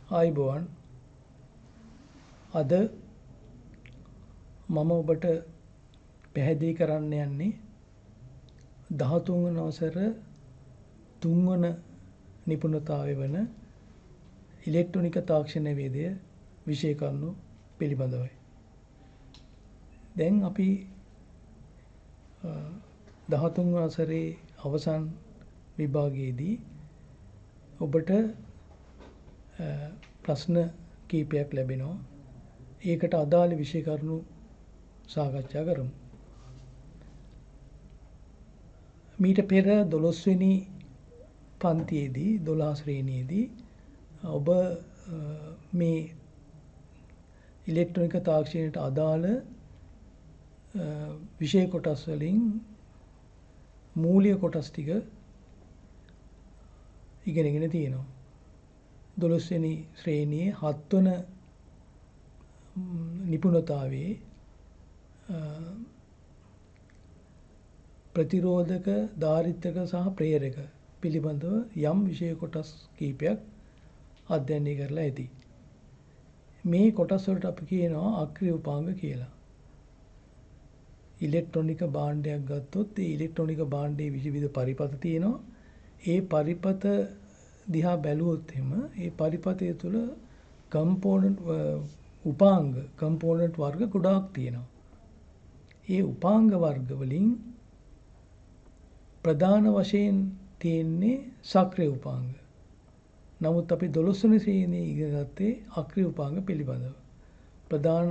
ආයිබෝවන් අද මම ඔබට පැහැදිලි කරන්න යන්නේ 13 වන අවසර 3 වන නිපුණතාවය වන ඉලෙක්ට්‍රොනික තාක්ෂණ වේදය විෂය කරුණු පිළිබඳවයි. දැන් අපි 13 වන අවසරේ අවසන් විභාගයේදී ඔබට ප්‍රශ්න කීපයක් ලැබෙනවා. ඒකට අදාළ විෂය කරුණු සාකච්ඡා කරමු. මීට පෙර 12 වෙනි පන්තියේදී 12 ශ්‍රේණියේදී ඔබ මේ ඉලෙක්ට්‍රොනික තාක්ෂණයට අදාළ විෂය කොටස් වලින් මූලික කොටස් ටික ඉගෙනගෙන තියෙනවා. 12 වෙනි ශ්‍රේණියේ 7 වන නිපුණතාවයේ ප්‍රතිරෝධක, ධාරිත්‍රක සහ ප්‍රේරක පිළිබඳව යම් විෂය කොටස් කීපයක් අධ්‍යයනය කරලා ඇති. මේ කොටස් වලට අපි කියනවා අක්‍රීය උපාංග කියලා. ඉලෙක්ට්‍රොනික භාණ්ඩයක් ගත්තොත් ඒ ඉලෙක්ට්‍රොනික භාණ්ඩයේ විවිධ පරිපථ තියෙනවා. ඒ පරිපථ දිහා බැලුවොත් එහෙම ඒ පරිපථය තුළ කම්පෝනන්ට් වර්ග ගොඩාක් තියෙනවා. ඒ උපාංග වර්ග වලින් ප්‍රධාන වශයෙන් තියෙන්නේ සක්‍රිය උපාංග. නමුත් අපි 12 වෙනි ශ්‍රේණියේ ඉගෙන ගත්තේ අක්‍රීය උපාංග පිළිබඳව. ප්‍රධාන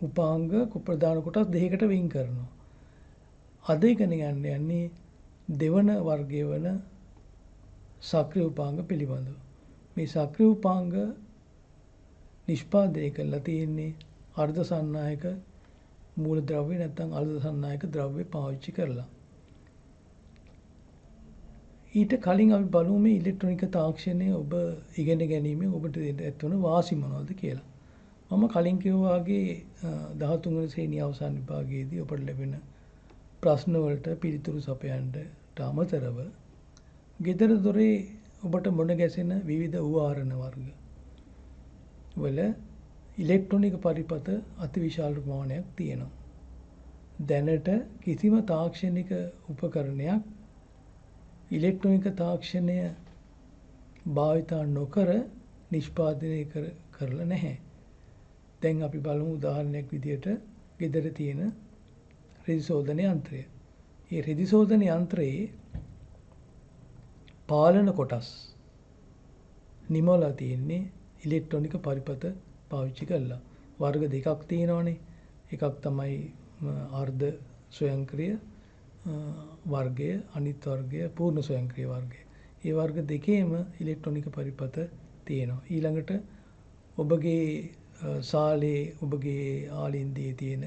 උපාංග ප්‍රධාන කොටස් දෙකකට වෙන් කරනවා. අද ඉගෙන ගන්න යන්නේ දෙවන වර්ගය වන සක්‍රිය උපාංග පිළිබඳව. මේ සක්‍රිය උපාංග නිෂ්පාදනය කරලා තියෙන්නේ අර්ධ සන්නායක මූලද්‍රව්‍ය නැත්නම් අර්ධ සන්නායක ද්‍රව්‍ය පාවිච්චි කරලා. ඊට කලින් අපි බලමු මේ ඉලෙක්ට්‍රොනික තාක්ෂණය ඔබ ඉගෙන ගැනීමෙන් ඔබට ඇතිවන වාසි මොනවද කියලා. මම කලින් කිව්වා වගේ 13 වෙනි ශ්‍රේණිය අවසන් විභාගයේදී ඔබට ලැබෙන ප්‍රශ්න වලට පිළිතුරු සපයන්නට අමතරව ගෙදර දොරේ ඔබට මුණ ගැසෙන විවිධ උදාහරණ වර්ග වල ඉලෙක්ට්‍රොනික පරිපථ අතිවිශාල ප්‍රමාණයක් තියෙනවා. දැනට කිසිම තාක්ෂණික උපකරණයක් ඉලෙක්ට්‍රොනික තාක්ෂණය භාවිතා නොකර නිෂ්පාදනය කරලා නැහැ. දැන් අපි බලමු උදාහරණයක් විදියට ගෙදර තියෙන රෙදි සෝදන යන්ත්‍රය. මේ රෙදි සෝදන යන්ත්‍රයේ පාලන කොටස් නිමවලා තියෙන්නේ ඉලෙක්ට්‍රොනික පරිපථ පාවිච්චි කරලා. වර්ග දෙකක් තියෙනවානේ. එකක් තමයි අර්ධ ස්වයංක්‍රීය වර්ගය, අනිත් වර්ගය පූර්ණ ස්වයංක්‍රීය වර්ගය. මේ වර්ග දෙකේම ඉලෙක්ට්‍රොනික පරිපථ තියෙනවා. ඊළඟට ඔබගේ ශාලේ ඔබගේ ආලින්දයේ තියෙන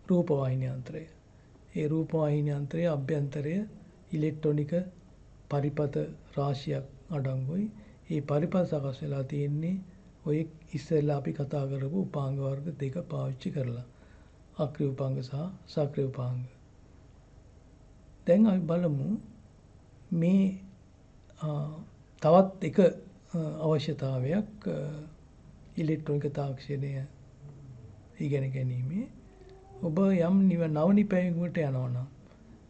රූපවාහිනී යන්ත්‍රය. ඒ රූපවාහිනී යන්ත්‍රයේ අභ්‍යන්තරය ඉලෙක්ට්‍රොනික පරිපථ රාශියක් අඩංගුයි. ඒ පරිපථ සකස් වෙලා තියෙන්නේ ඔය ඉස්සෙල්ලා අපි කතා කරපු උපාංග වර්ග දෙක පාවිච්චි කරලා. අක්‍රීය උපාංග සහ සක්‍රීය උපාංග. දැන් අපි බලමු මේ තවත් එක අවශ්‍යතාවයක් ඉලෙක්ට්‍රොනික තාක්ෂණය ඉගෙන ගැනීමේ. ඔබ යම් නව නිපැයුමකට යනවා නම්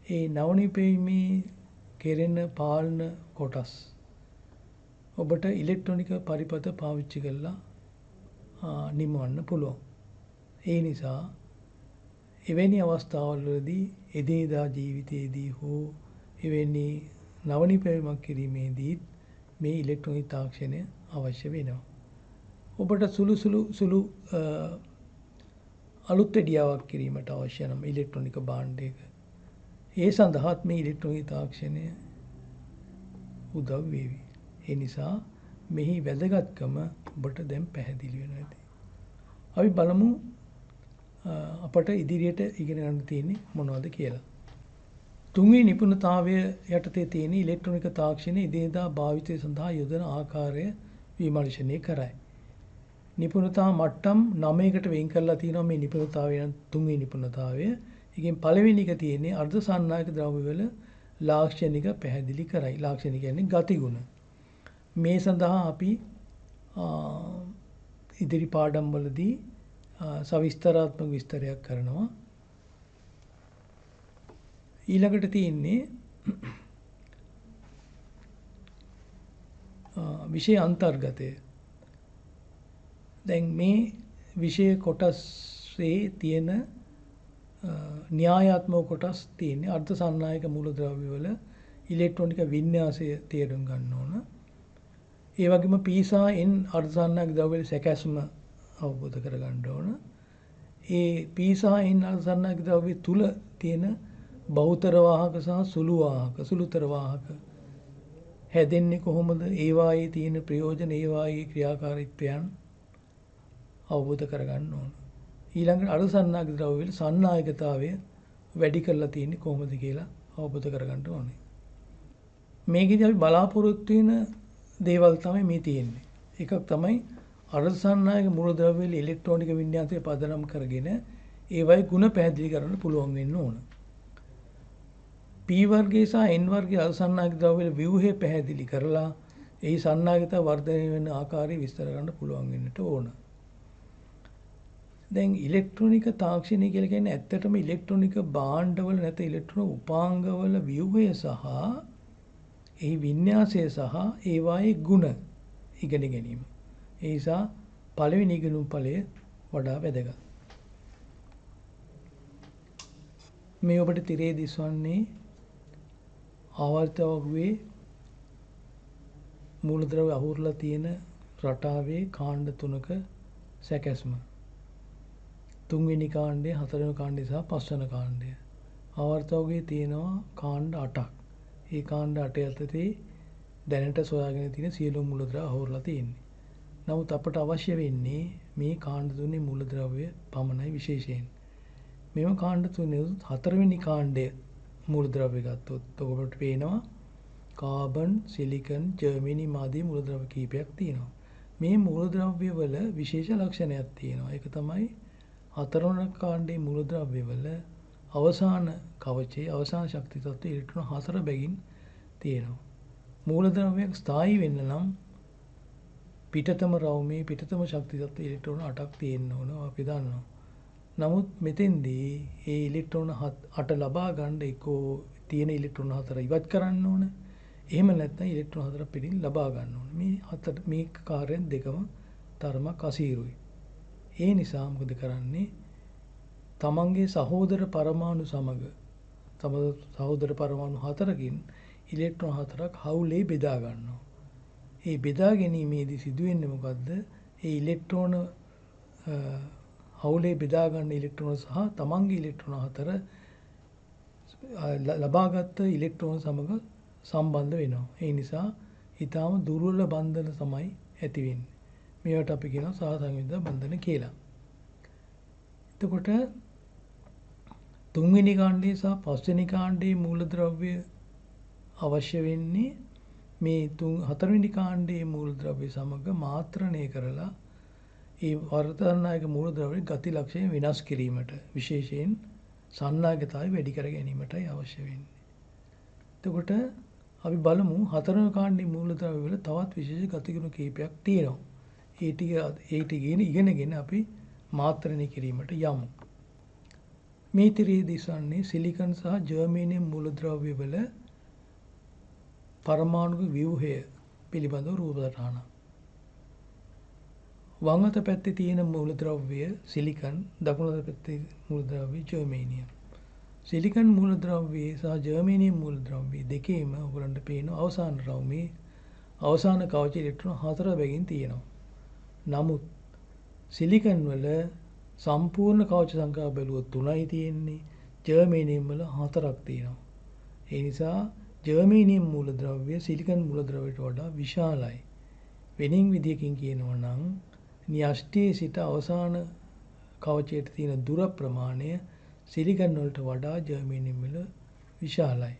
ඒ නව නිපැයීමේ කෙරෙන පාලන කොටස් ඔබට ඉලෙක්ට්‍රොනික පරිපථ පාවිච්චි කරලා නිමවන්න පුළුවන්. ඒ නිසා එවැනි අවස්ථාවලදී එදිනෙදා ජීවිතයේදී හෝ එවැනි නව නිපැයුමක් කිරීමේදී මේ ඉලෙක්ට්‍රොනික තාක්ෂණය අවශ්‍ය වෙනවා. ඔබට සුළු අලුත් එඩියාවක් කිරීමට අවශ්‍ය නම් ඉලෙක්ට්‍රොනික භාණ්ඩයක ඒ සඳහාත් මේ ඉලෙක්ට්‍රොනික තාක්ෂණය උදව් වේවි. ඒ නිසා මෙහි වැදගත්කම ඔබට දැන් පැහැදිලි වෙනවා ඇති. අපි බලමු අපට ඉදිරියට ඉගෙන ගන්න තියෙන්නේ මොනවද කියලා. තුන්වෙනි නිපුණතාවය යටතේ තියෙන ඉලෙක්ට්‍රොනික තාක්ෂණය එදිනෙදා භාවිතය සඳහා යොදන ආකාරය විමර්ශනය කරයි. නිපුණතා මට්ටම් 9කට වෙන් කරලා තියෙනවා මේ නිපුණතාවය තුන්වෙනි නිපුණතාවය. ඒකෙන් පළවෙනි එක තියෙන්නේ අර්ධ සන්නායක ද්‍රව්‍ය වල ලාක්ෂණික පැහැදිලි කරයි. ලාක්ෂණික කියන්නේ ගතිගුණ. මේ සඳහා අපි ඉදිරි පාඩම් වලදී සවිස්තරාත්මක විස්තරයක් කරනවා. ඊළඟට තියෙන්නේ විෂය අන්තර්ගතය. දැන් මේ විෂය කොටසේ තියෙන න්‍යායාත්මක කොටස් තියෙන්නේ අර්ථ සන්නායක මූලද්‍රව්‍ය වල ඉලෙක්ට්‍රොනික වින්‍යාසය තේරුම් ගන්න ඕන. ඒ වගේම P සහ N අර්ථ සන්නායක ද්‍රව්‍ය වල සැකැස්ම අවබෝධ කරගන්න ඕන. ඒ P සහ N අර්ථ සන්නායක ද්‍රව්‍ය තුල තියෙන බහුතර වාහක සහ සුළු වාහක, සුළුතර වාහක හැදෙන්නේ කොහොමද? ඒවායේ තියෙන ප්‍රයෝජන, ඒවායේ ක්‍රියාකාරීත්වයන් අවබෝධ කරගන්න ඕන. ඊළඟට අර්ථ සන්නායක ද්‍රව්‍ය වල සන්නායකතාවය වැඩි කරලා තියෙන්නේ කොහොමද කියලා අවබෝධ කරගන්න ඕනේ. මේකෙදි අපි බලාපොරොත්තු වෙන දේවල් තමයි මේ තියෙන්නේ. එකක් තමයි අර්ථ සන්නායක මූලද්‍රව්‍ය වල ඉලෙක්ට්‍රොනික වින්‍යාසය පදනම් කරගෙන ඒවයි ಗುಣ පැහැදිලි කරන්න පුළුවන් වෙන්න ඕන. P වර්ගයේ සහ N වර්ගයේ අර්ථ සන්නායක ද්‍රව්‍ය වල ව්‍යුහය පැහැදිලි කරලා එහි සන්නායකතාව වර්ධනය වෙන ආකාරය විස්තර කරන්න පුළුවන් වෙන්නට ඕන. දැන් ඉලෙක්ට්‍රොනික තාක්ෂණය කියලා කියන්නේ ඇත්තටම ඉලෙක්ට්‍රොනික භාණ්ඩවල නැත්නම් ඉලෙක්ට්‍රෝන උපාංගවල ව්‍යුහය සහ ඒ වින්‍යාසය සහ ඒවායේ ಗುಣ ඉගෙන ගැනීම. ඒ නිසා පළවෙනි ඉගෙනුම් ඵලය වඩා වැදගත්. මේ ඔබට තිරේ දිස්වන්නේ ආවර්තවගේ මූලද්‍රව්‍ය අහුරලා තියෙන රටාවේ කාණ්ඩ තුනක සැකැස්ම. තුන්වෙනි කාණ්ඩය, හතරවෙනි කාණ්ඩය සහ පස්වෙනි කාණ්ඩය. ආවර්තවගේ තියෙනවා කාණ්ඩ 8ක්. ඒ කාණ්ඩ 8 යටතේ දැනට සොයාගෙන තියෙන සියලු මූලද්‍රව්‍ය අහුරලා තියෙන්නේ. නමුත් අපට අවශ්‍ය වෙන්නේ මේ කාණ්ඩ තුනේ මූලද්‍රව්‍ය පමණයි විශේෂයෙන්. මෙම කාණ්ඩ තුනේ හතරවෙනි කාණ්ඩය මූලද්‍රව්‍ය ගත්තොත් ඔබට පේනවා කාබන්, සිලිකන්, ජර්මනියම් ආදී මූලද්‍රව්‍ය කීපයක් තියෙනවා. මේ මූලද්‍රව්‍ය වල විශේෂ ලක්ෂණයක් තියෙනවා. ඒක තමයි හතරවන කාණ්ඩයේ මූලද්‍රව්‍ය වල අවසාන කවචයේ අවසාන ශක්ති තත්ත්වය ඉලෙක්ට්‍රෝන 4 බැගින් තියෙනවා. මූලද්‍රව්‍යයක් ස්ථායී වෙන්න නම් පිටතම රවුමේ පිටතම ශක්ති තත්ත්වය ඉලෙක්ට්‍රෝන 8ක් තියෙන්න ඕන අපි දන්නවා. නමුත් මෙතෙන්දී ඒ ඉලෙක්ට්‍රෝන 8 ලබා ගන්න එකෝ තියෙන ඉලෙක්ට්‍රෝන 4 ඉවත් කරන්න ඕන. එහෙම නැත්නම් ඉලෙක්ට්‍රෝන 4 පිටින් ලබා ගන්න ඕන. මේ කාර්යයන් දෙකම තරමක් අසීරුයි. ඒ නිසා මොකද කරන්නේ? තමන්ගේ සහෝදර පරමාණු සමග සහෝදර පරමාණු 4කින් ඉලෙක්ට්‍රෝන 4ක් හවුලේ බෙදා ගන්නවා. ඒ බෙදා ගැනීමේදී සිදුවෙන්නේ මොකද්ද? ඒ ඉලෙක්ට්‍රෝන හවුලේ බෙදා ගන්න ඉලෙක්ට්‍රෝන සහ තමන්ගේ ඉලෙක්ට්‍රෝන 4 ලබාගත් ඉලෙක්ට්‍රෝන සමග සම්බන්ධ වෙනවා. ඒ නිසා ඊටාම දුර්වල බන්ධන තමයි ඇති වෙන්නේ. මේවට අපි කියනවා සහසංයුද්ධ බන්ධන කියලා. එතකොට තුන්වෙනි කාණ්ඩයේ සහ පස්වෙනි කාණ්ඩයේ මූලද්‍රව්‍ය අවශ්‍ය වෙන්නේ මේ හතරවෙනි කාණ්ඩයේ මූලද්‍රව්‍ය සමග මාත්‍රණය කරලා ඒ වර්තනායක මූලද්‍රව්‍යයේ ගති ලක්ෂණ වෙනස් කිරීමට විශේෂයෙන් සන්නායකතාවය වැඩි කර ගැනීමටයි අවශ්‍ය වෙන්නේ. එතකොට අපි බලමු හතරවෙනි කාණ්ඩයේ මූලද්‍රව්‍ය වල තවත් විශේෂ ගතිගුණ කීපයක් තියෙනවා. ඒ ටික ඉගෙනගෙන අපි මාත්‍රණය කිරීමට යමු. මේ තිරේ දිසන්නේ සිලිකන් සහ ජර්මේනියම් මූලද්‍රව්‍ය වල පරමාණු ව්‍යුහය පිළිබඳව රූප සටහනක්. වම් අත පැත්තේ තියෙන මූලද්‍රව්‍ය සිලිකන්, දකුණු අත පැත්තේ මූලද්‍රව්‍ය ජර්මේනියම්. සිලිකන් මූලද්‍රව්‍යයේ සහ ජර්මේනියම් මූලද්‍රව්‍ය දෙකේම ඔයගලන්ට පේන අවසාන රවුමේ අවසාන කවච ඉලෙක්ට්‍රෝන 4 බැගින් තියෙනවා. නමුත් සිලිකන් වල සම්පූර්ණ කවච සංඛ්‍යාව බැලුවොත් 3යි තියෙන්නේ. ජර්මේනියම් වල 4ක් තියෙනවා. ඒ නිසා ජර්මේනියම් මූලද්‍රව්‍ය සිලිකන් මූලද්‍රව්‍යයට වඩා විශාලයි. වෙනින් විදියකින් කියනවා නම් න්‍යෂ්ටියේ සිට අවසාන කවචයට තියෙන දුර ප්‍රමාණය සිලිකන් වලට වඩා ජර්මේනියම් වල විශාලයි.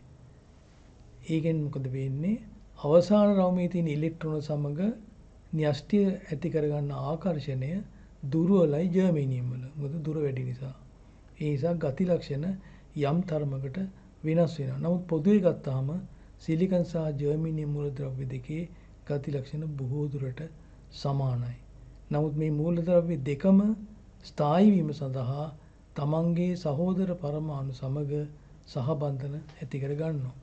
ඒකෙන් මොකද වෙන්නේ? අවසාන රවුමේ තියෙන ඉලෙක්ට්‍රෝන සමග න්‍යෂ්ටිය ඇති කරගන්න ආකර්ෂණය දුර්වලයි ජර්මේනියම් වල. මොකද දුර වැඩි නිසා. ඒ නිසා ගති ලක්ෂණ යම් තරමකට වෙනස් වෙනවා. නමුත් පොදුවේ ගත්තාම සිලිකන් සහ ජර්මේනියම් මූලද්‍රව්‍ය දෙකේ ගති ලක්ෂණ බොහෝ දුරට සමානයි. නමුත් මේ මූලද්‍රව්‍ය දෙකම ස්ථායී වීම සඳහා තමන්ගේ සහෝදර පරමාණු සමග සහබන්ධන ඇති කර ගන්නවා.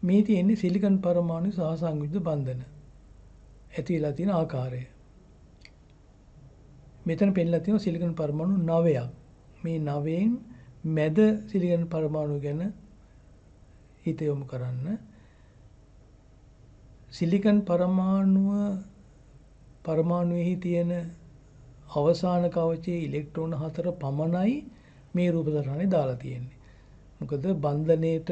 මේ තියෙන්නේ සිලිකන් පරමාණු සහ සංයුක්ත බන්ධන ඇති වෙලා තියෙන ආකාරය. මෙතන පෙන්නලා තියෙනවා සිලිකන් පරමාණු 9ක්. මේ 9න් මැද සිලිකන් පරමාණු ගැන හිත යොමු කරන්න. සිලිකන් පරමාණුවෙහි තියෙන අවසාන කවචයේ ඉලෙක්ට්‍රෝන 4 පමණයි මේ රූප සටහනේ දාලා තියෙන්නේ. මොකද බන්ධනයේට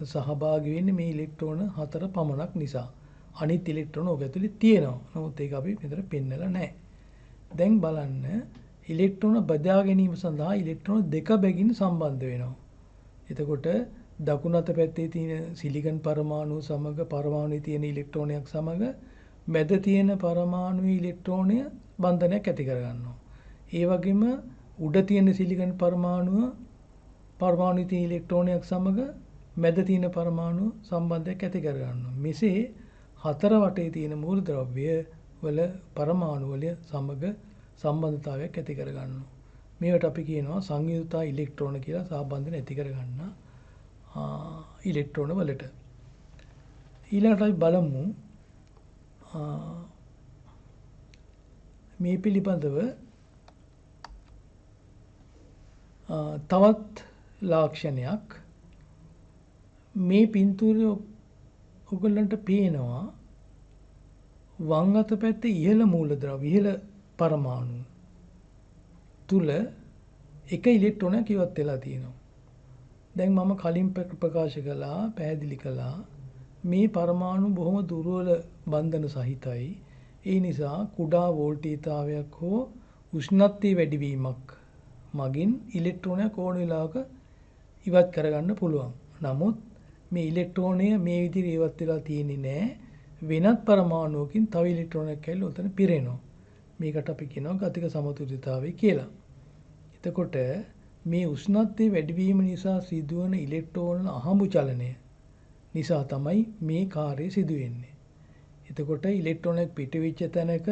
සහභාගී වෙන්නේ මේ ඉලෙක්ට්‍රෝන 4 පමණක් නිසා. අනිත් ඉලෙක්ට්‍රෝන ඔබ ඇතුලේ තියෙනවා. නමුත් ඒක අපි මෙතන පෙන්නලා නැහැ. දැන් බලන්න ඉලෙක්ට්‍රෝන බෙදා ගැනීම සඳහා ඉලෙක්ට්‍රෝන දෙක බැගින් සම්බන්ධ වෙනවා. එතකොට දකුණු අත පැත්තේ තියෙන සිලිකන් පරමාණු සමග පරමාණුවේ තියෙන ඉලෙක්ට්‍රෝනයක් සමග මැද තියෙන පරමාණුවේ ඉලෙක්ට්‍රෝනය බන්ධනයක් ඇති කර ගන්නවා. ඒ වගේම උඩ තියෙන සිලිකන් පරමාණුවේ තියෙන ඉලෙක්ට්‍රෝනයක් සමග මැද තියෙන පරමාණු සම්බන්ධයක් ඇති කර ගන්නවා. මෙසේ හතර වටේ තියෙන මූලද්‍රව්‍ය වල පරමාණු වල සමග සම්බන්ධතාවයක් ඇති කර ගන්නවා. මේවට අපි කියනවා සංයුතා ඉලෙක්ට්‍රෝන කියලා සහබන්ධන ඇති කර ගන්න ඉලෙක්ට්‍රෝන වලට. ඊළඟට අපි බලමු මේ පිළිබඳව තවත් ලාක්ෂණයක්. මේ පින්තූරය ඔයගොල්ලන්ට පේනවා වම් අත පැත්තේ ඉහළ මූලද්‍රව්‍ය ඉහළ පරමාණු තුල එක ඉලෙක්ට්‍රෝනයක් ඉවත් වෙලා තියෙනවා. දැන් මම කලින් ප්‍රකාශ කළා පැහැදිලි කළා මේ පරමාණු බොහොම දුර්වල බන්ධන සහිතයි. ඒ නිසා කුඩා වෝල්ටීයතාවයක් හෝ උෂ්ණත්වයේ වැඩිවීමක් මගින් ඉලෙක්ට්‍රෝනයක් ඕන වෙලාවක ඉවත් කරගන්න පුළුවන්. නමුත් මේ ඉලෙක්ට්‍රෝනය මේ විදිහට ඉවත් වෙලා තියෙන්නේ නැහැ. වෙනත් පරමාණුවකින් තව ඉලෙක්ට්‍රෝනයක් ඇවිල්ලා උතන පිරෙනවා. මේකට අපි කියනවා ගතික සමතුලිතතාවය කියලා. එතකොට මේ උෂ්ණත්වයේ වැඩිවීම නිසා සිදුවන ඉලෙක්ට්‍රෝන අහඹු චලනය නිසා තමයි මේ කාර්යය සිදු වෙන්නේ. එතකොට ඉලෙක්ට්‍රෝනයක් පිටවෙච්ච තැනක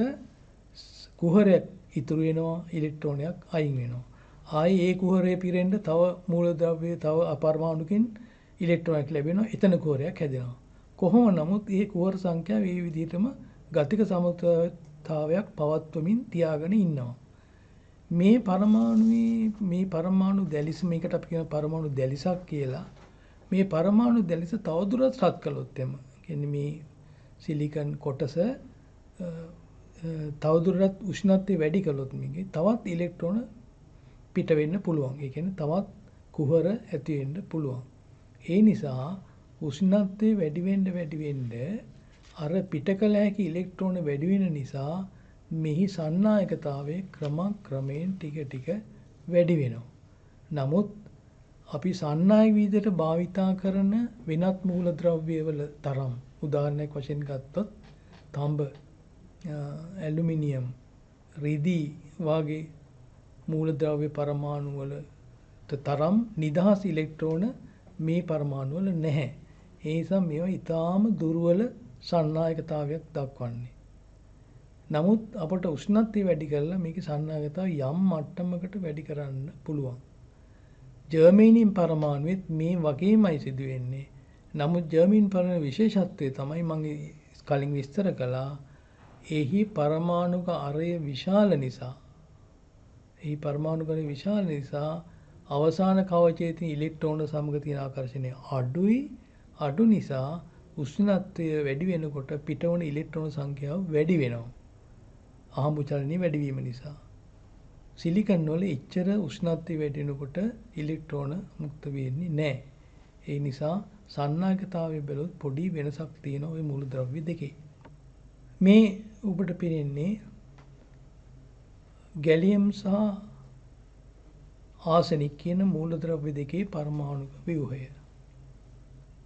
කුහරයක් ඉතුරු වෙනවා, ඉලෙක්ට්‍රෝනයක් අයින් වෙනවා. ආයේ ඒ කුහරය පිරෙන්න තව මූලද්‍රව්‍ය තව අපරමාණුකින් ඉලෙක්ට්‍රෝනයක් ලැබෙනවා. එතන කුහරයක් හැදෙනවා. කොහොම නමුත් මේ කුහර සංඛ්‍යාව මේ විදිහටම ගතික සමතුලිතතාවයක් පවත්වමින් තියාගෙන ඉන්නවා. මේ පරමාණු දැලිස මේකට අපි කියන පරමාණු දැලිසක් කියලා. මේ පරමාණු දැලිස තවදුරටත් රත් කළොත් එම කියන්නේ මේ සිලිකන් කොටස තවදුරටත් උෂ්ණත්වය වැඩි කළොත් මේකේ තවත් ඉලෙක්ට්‍රෝන පිට වෙන්න පුළුවන්. ඒ කියන්නේ තවත් කුහර ඇති වෙන්න පුළුවන්. ඒ නිසා උෂ්ණත්වය වැඩි වෙන්න අර පිට කළ හැකි ඉලෙක්ට්‍රෝන වැඩි වෙන නිසා මෙහි සන්නායකතාවයේ ක්‍රමයෙන් ටික වැඩි වෙනවා. නමුත් අපි සන්නායක විදිහට භාවිතා කරන වෙනත් මූලද්‍රව්‍ය වල තරම් උදාහරණයක් වශයෙන් ගත්තොත් තඹ, ඇලුමිනියම්, රිදී වගේ මූලද්‍රව්‍ය පරමාණු වලට තරම් නිදහස් ඉලෙක්ට්‍රෝන මේ පරමාණු වල නැහැ. ඒ නිසා මේවා ඊටාම දුර්වල සන්නායකතාවයක් දක්වන්නේ. නමුත් අපට උෂ්ණත්වය වැඩි කරලා මේකේ සන්නායකතාවය යම් මට්ටමකට වැඩි කරන්න පුළුවන්. ජර්මේනියම් පරමාණුවෙත් මේ වගේමයි සිදු වෙන්නේ. නමුත් ජර්මේනියම් පරමාණු විශේෂත්වය තමයි මම කලින් විස්තර කළා. එහි පරමාණුක අරය විශාල නිසා අවසාන කවචයේ තියෙන ඉලෙක්ට්‍රෝන සමග තියෙන ආකර්ෂණය අඩු නිසා උෂ්ණත්වය වැඩි වෙනකොට පිටවන ඉලෙක්ට්‍රෝන සංඛ්‍යාව වැඩි වෙනවා. අහඹු චලනය වැඩි වීම නිසා. සිලිකන් වල එච්චර උෂ්ණත්වය වැඩි වෙනකොට ඉලෙක්ට්‍රෝන මුක්ත වෙන්නේ නැහැ. ඒ නිසා සන්නායකතාවයේ බැලුවොත් පොඩි වෙනසක් තියෙනවා ওই මූලද්‍රව්‍ය දෙකේ. මේ ඔබට පේන්නේ ගැලියම් සහ ආසනික් කියන මූලද්‍රව්‍ය දෙකේ පරමාණු ව්‍යුහය.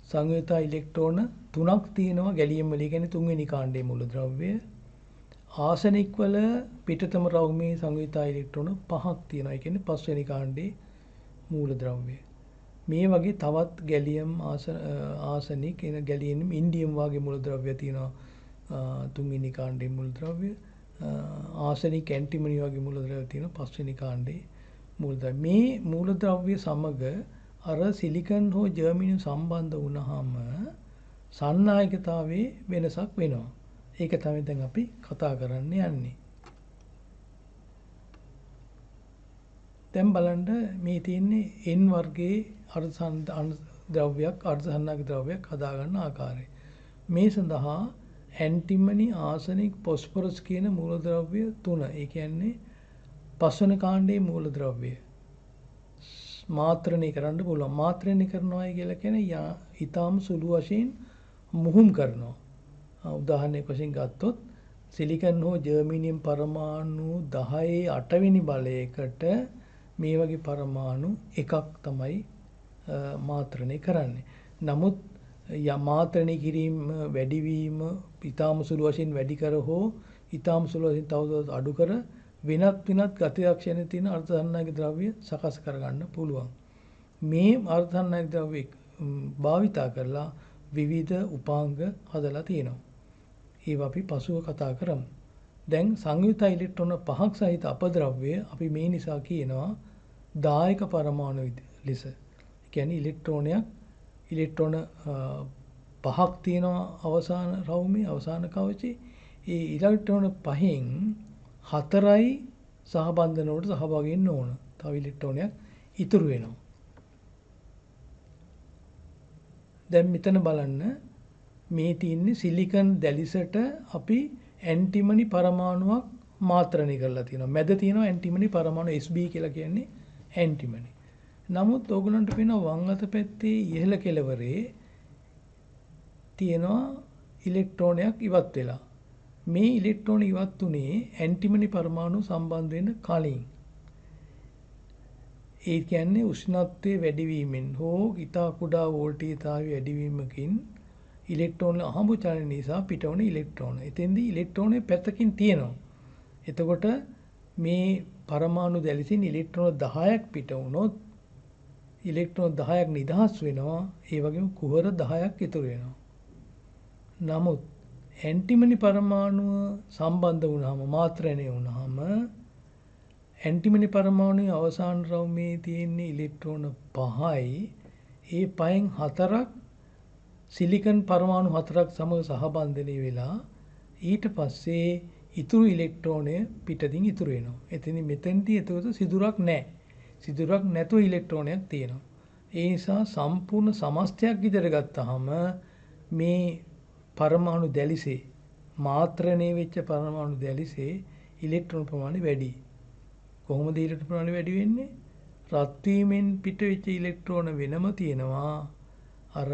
සංයුතා ඉලෙක්ට්‍රෝන 3ක් තියෙනවා ගැලියම් වල. කියන්නේ තුන්වෙනි කාණ්ඩයේ මූලද්‍රව්‍ය. ආසනික් වල පිටතම රවුමේ සංයුතා ඉලෙක්ට්‍රෝන 5ක් තියෙනවා. ඒ කියන්නේ පස්වෙනි කාණ්ඩේ මූලද්‍රව්‍ය. මේ වගේ තවත් ගැලියම් ආසනික් එන ගැලියම් ඉන්ඩියම් වගේ මූලද්‍රව්‍ය තියෙනවා. තුන්වෙනි කාණ්ඩේ මූලද්‍රව්‍ය. ආසනික් ඇන්ටිමනි වගේ මූලද්‍රව්‍ය තියෙනවා පස්වෙනි කාණ්ඩේ මූලද්‍රව්‍ය. මේ මූලද්‍රව්‍ය සමග අර සිලිකන් හෝ ජර්මනියම් සම්බන්ධ වුණාම සන්නායකතාවයේ වෙනසක් වෙනවා. ඒක තමයි දැන් අපි කතා කරන්න යන්නේ. දැන් බලන්න මේ තියෙන්නේ N වර්ගයේ ද්‍රව්‍යයක් අර්ධසන්නායක ද්‍රව්‍යයක් හදාගන්න ආකාරය. මේ සඳහා ඇන්ටිමනි ආසනික් ෆොස්ෆරස් කියන මූලද්‍රව්‍ය තුන. ඒ කියන්නේ පස්වන කාණ්ඩයේ මූලද්‍රව්‍ය මාත්‍රණය කරන්න පුළුවන්. මාත්‍රණය කරනවා කියලා කියන්නේ ඊටාම සුළු වශයෙන් මුහුම් කරනවා. උදාහරණයක් වශයෙන් ගත්තොත් සිලිකන් හෝ ජර්මනියම් පරමාණු 10 8වෙනි බලයකට මේ වගේ පරමාණු එකක් තමයි මාත්‍රණය කරන්නේ. නමුත් මාත්‍රණය කිරීම වැඩිවීම ඊටාම සුළු වශයෙන් වැඩි කර හෝ ඊටාම සුළු වශයෙන් තවදුරටත් අඩු කර වෙනත් ගති ලක්ෂණ තියෙන අර්ධසන්නායක ද්‍රව්‍ය සකස් කරගන්න පුළුවන්. මේ අර්ධසන්නායක ද්‍රව්‍ය භාවිතා කරලා විවිධ උපාංග හදලා තියෙනවා. ඒවා අපි පසුව කතා කරමු. දැන් සංයුත ඉලෙක්ට්‍රෝන 5ක් සහිත අපද්‍රව්‍ය අපි මේ නිසා කියනවා දායක පරමාණු ලෙස. ඒ කියන්නේ ඉලෙක්ට්‍රෝන 5ක් තියෙනවා අවසාන රවුමේ අවසාන කවචේ. ඒ ඉලෙක්ට්‍රෝන 5න් 4යි සහබන්ධන වලට සහභාගී වෙන්න ඕන. තව ඉලෙක්ට්‍රෝනයක් ඉතුරු වෙනවා. දැන් මෙතන බලන්න මේ තියෙන්නේ සිලිකන් දැලිසට අපි ඇන්ටිමනි පරමාණුවක් මාත්‍රණය කරලා තියෙනවා. මැද තියෙනවා ඇන්ටිමනි පරමාණු SB කියලා කියන්නේ ඇන්ටිමනි. නමුත් ඕගලන්ට පේනවා වම් අත පැත්තේ ඉහළ කෙළවරේ තියෙනවා ඉලෙක්ට්‍රෝනයක් ඉවත් වෙලා. මේ ඉලෙක්ට්‍රෝන ඉවත් උනේ ඇන්ටිමනි පරමාණු සම්බන්ධ වෙන කලින්. ඒ කියන්නේ උෂ්ණත්වයේ වැඩිවීමෙන් හෝ ඉතා කුඩා වෝල්ටේජතාවය වැඩිවීමකින් ඉලෙක්ට්‍රෝන අහඹු චලනය නිසා පිටවන ඉලෙක්ට්‍රෝන. එතෙන්දී ඉලෙක්ට්‍රෝනේ පැත්තකින් තියෙනවා. එතකොට මේ පරමාණු දැලිසින් ඉලෙක්ට්‍රෝන 10ක් පිට වුණොත් ඉලෙක්ට්‍රෝන 10ක් නිදහස් වෙනවා. ඒ වගේම කුහර 10ක් ඉතුරු වෙනවා. නමුත් ඇන්ටිමනි පරමාණුව සම්බන්ධ වුණාම මාත්‍රණය වුණාම ඇන්ටිමනි පරමාණුවේ අවසාන රවුමේ තියෙන ඉලෙක්ට්‍රෝන 5යි ඒ 5න් 4ක් සිලිකන් පරමාණු 4ක් සමග සහබන්ධනය වෙලා ඊට පස්සේ ඉතුරු ඉලෙක්ට්‍රෝනය පිටතින් ඉතුරු වෙනවා. එතනින් මෙතෙන්දී එතකොට සිදුරක් නැහැ. සිදුරක් නැතුව ඉලෙක්ට්‍රෝනයක් තියෙනවා. ඒ නිසා සම්පූර්ණ සමස්තයක් විතර ගත්තාම මේ පරමාණු දැලිසේ මාත්‍රණය වෙච්ච පරමාණු දැලිසේ ඉලෙක්ට්‍රෝන ප්‍රමාණය වැඩි. කොහොමද ඉලෙක්ට්‍රෝන ප්‍රමාණය වැඩි වෙන්නේ? රත් වීමෙන් පිට වෙච්ච ඉලෙක්ට්‍රෝන වෙනම තියෙනවා. අර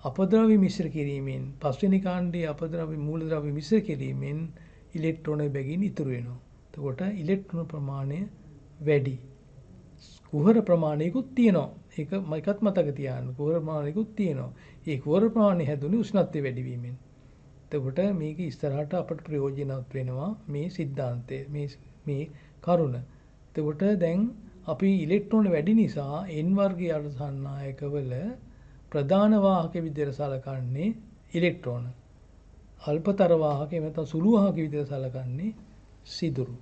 අපද්‍රව්‍ය මිශ්‍ර කිරීමෙන් පස්වෙනි කාණ්ඩයේ අපද්‍රව්‍ය මූලද්‍රව්‍ය මිශ්‍ර කිරීමෙන් ඉලෙක්ට්‍රෝන බැගින් ඉතුරු වෙනවා. එතකොට ඉලෙක්ට්‍රෝන ප්‍රමාණය වැඩි. කුහර ප්‍රමාණයකුත් තියෙනවා. ඒකත් මතක තියාගන්න. කුහර ප්‍රමාණයකුත් තියෙනවා. ඒ කුහර ප්‍රමාණය හැදුනේ උෂ්ණත්වය වැඩි වීමෙන්. එතකොට මේක ඉස්සරහට අපට ප්‍රයෝජනවත් වෙනවා මේ સિદ્ધාන්තය මේ කරුණ. එතකොට දැන් අපි ඉලෙක්ට්‍රෝන වැඩි නිසා N වර්ගයේ අර්ධසන්නායකවල ප්‍රධාන වාහක විදිහට සලකන්නේ ඉලෙක්ට්‍රෝන. අල්පතර වාහක එහෙම නැත්නම් සුළු වාහක විදිහට සලකන්නේ සිදුරු.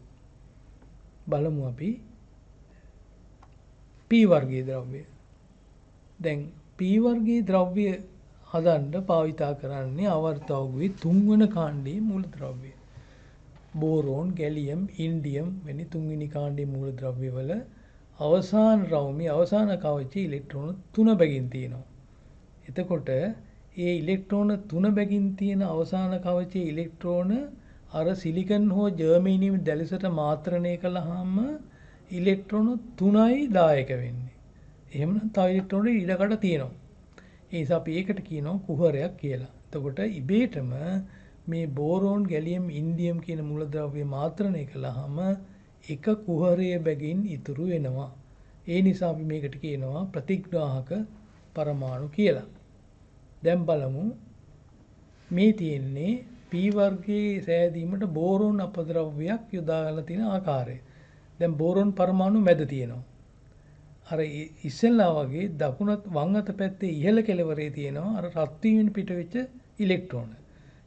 බලමු අපි P වර්ගයේ ද්‍රව්‍ය. දැන් P වර්ගයේ ද්‍රව්‍ය හදන්න භාවිතා කරන්නේ ආවර්තවගේ තුන්වන කාණ්ඩයේ මූලද්‍රව්‍ය. බෝරෝන්, ගැලියම්, ඉන්ඩියම් වැනි තුන්වෙනි කාණ්ඩයේ මූලද්‍රව්‍ය වල අවසාන රවුමේ අවසාන කවචයේ ඉලෙක්ට්‍රෝන 3 බැගින් තියෙනවා. එතකොට ඒ ඉලෙක්ට්‍රෝන 3 බැගින් තියෙන අවසාන කවචයේ ඉලෙක්ට්‍රෝන අර සිලිකන් හෝ ජර්මේනියම් දැලිසට මාත්‍රණය කළාම ඉලෙක්ට්‍රෝන 3යි දායක වෙන්නේ. එහෙමනම් තව ඉලෙක්ට්‍රෝන ඉඩකට තියෙනවා. ඒ නිසා අපි ඒකට කියනවා කුහරයක් කියලා. එතකොට ඉබේටම මේ බෝරෝන්, ගැලියම්, ඉන්ඩියම් කියන මූලද්‍රව්‍ය මාත්‍රණය කළාම එක කුහරයේ බැගින් ඉතුරු වෙනවා. ඒ නිසා අපි මේකට කියනවා ප්‍රතිග්‍රාහක පරමාණු කියලා. දැන් බලමු මේ තියෙන්නේ P වර්ගයේ සෑදීමට බෝරෝන් අපද්‍රව්‍යයක් යොදාගලා තියෙන ආකාරය. දැන් බෝරෝන් පරමාණු මැද තියෙනවා. අර ඉස්සෙල්ලා වගේ දකුණත් වම් අත පැත්තේ ඉහළ කෙළවරේ තියෙනවා අර රත් වීමෙන් පිටවෙච්ච ඉලෙක්ට්‍රෝන.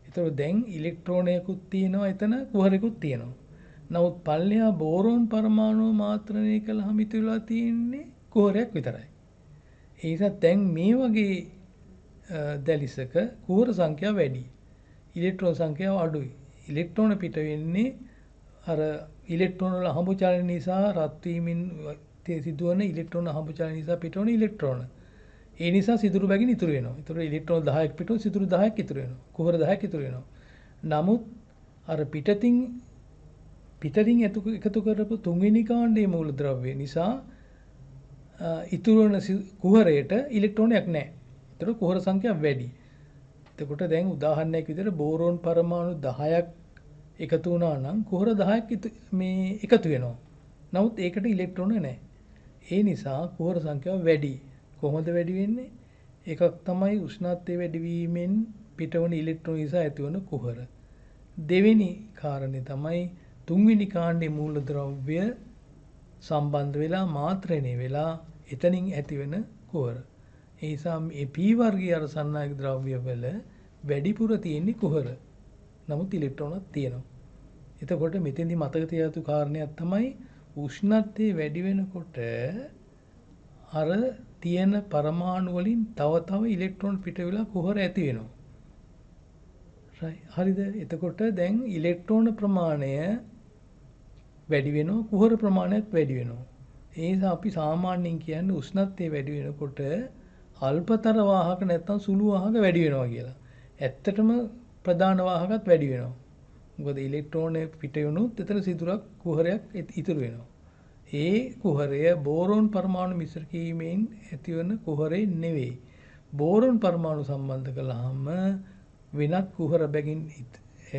ඒතකොට දැන් ඉලෙක්ට්‍රෝනයකුත් තියෙනවා එතන කුහරෙකුත් තියෙනවා. නමුත් පල්ලෙහා බෝරෝන් පරමාණු මාත්‍රණය කළාම ඉතුරුලා තියෙන්නේ කුහරයක් විතරයි. ඒ නිසා දැන් මේ වගේ දැලිසක කුහර සංඛ්‍යාව වැඩි. ඉලෙක්ට්‍රෝන සංඛ්‍යාව අඩුයි. ඉලෙක්ට්‍රෝන පිට වෙන්නේ අර ඉලෙක්ට්‍රෝන වල හම්බ චලන නිසා රත් වීමෙන් සිදුවන ඉලෙක්ට්‍රෝන හම්බ චලන නිසා පිටවන ඉලෙක්ට්‍රෝන. ඒ නිසා සිදුරු බැගින් ඉතුරු වෙනවා. ඒතකොට ඉලෙක්ට්‍රෝන 10ක් පිටව සිදුරු 10ක් ඉතුරු වෙනවා. කුහර 10ක් ඉතුරු වෙනවා. නමුත් අර පිටතින් එකතු කරපු තුන්වෙනි කාණ්ඩයේ මූලද්‍රව්‍ය නිසා ඉතුරු වෙන කුහරයට ඉලෙක්ට්‍රෝනයක් නැහැ. ඒතකොට කුහර සංඛ්‍යාව වැඩි. එතකොට දැන් උදාහරණයක් විදිහට බෝරෝන් පරමාණු 10ක් එකතු වුණා නම් කුහර 10ක් මේ එකතු වෙනවා. නමුත් ඒකට ඉලෙක්ට්‍රෝන නැහැ. ඒ නිසා කුහර සංඛ්‍යාව වැඩි. කොහොමද වැඩි වෙන්නේ? එකක් තමයි උෂ්ණත්වය වැඩි වීමෙන් පිටවන ඉලෙක්ට්‍රෝන නිසා ඇතිවන කුහර. දෙවෙනි කාරණේ තමයි තුන්වෙනි කාණ්ඩයේ මූලද්‍රව්‍ය සම්බන්ධ වෙලා මාත්‍රණය වෙලා එතනින් ඇතිවෙන කුහර. ඒ නිසා මේ P වර්ගයේ අර සන්නායක ද්‍රව්‍ය වල වැඩිපුර තියෙන්නේ කුහර. නමුත් ඉලෙක්ට්‍රෝනක් තියෙනවා. එතකොට මෙතෙන්දි මතක තියාගතු කාරණයක් තමයි උෂ්ණත්වය වැඩි වෙනකොට අර තියෙන පරමාණු වලින් තව ඉලෙක්ට්‍රෝන පිට වෙලා කුහර ඇති වෙනවා. හරිද? එතකොට දැන් ඉලෙක්ට්‍රෝන ප්‍රමාණය වැඩි වෙනවා කුහර ප්‍රමාණයත් වැඩි වෙනවා. ඒ නිසා අපි සාමාන්‍යයෙන් කියන්නේ උෂ්ණත්වය වැඩි වෙනකොට අල්පතර වාහක නැත්නම් සුළු වාහක වැඩි වෙනවා කියලා. ඇත්තටම ප්‍රධාන වාහකත් වැඩි වෙනවා. මොකද ඉලෙක්ට්‍රෝන පිට වුණොත් එතන සිදුරක් කුහරයක් ඉතුරු වෙනවා. ඒ කුහරය බෝරෝන් පරමාණු මිශ්‍ර කිරීමෙන් ඇතිවන කුහරේ නෙවෙයි. බෝරෝන් පරමාණු සම්බන්ධ කළාම වෙනත් කුහර බැගින්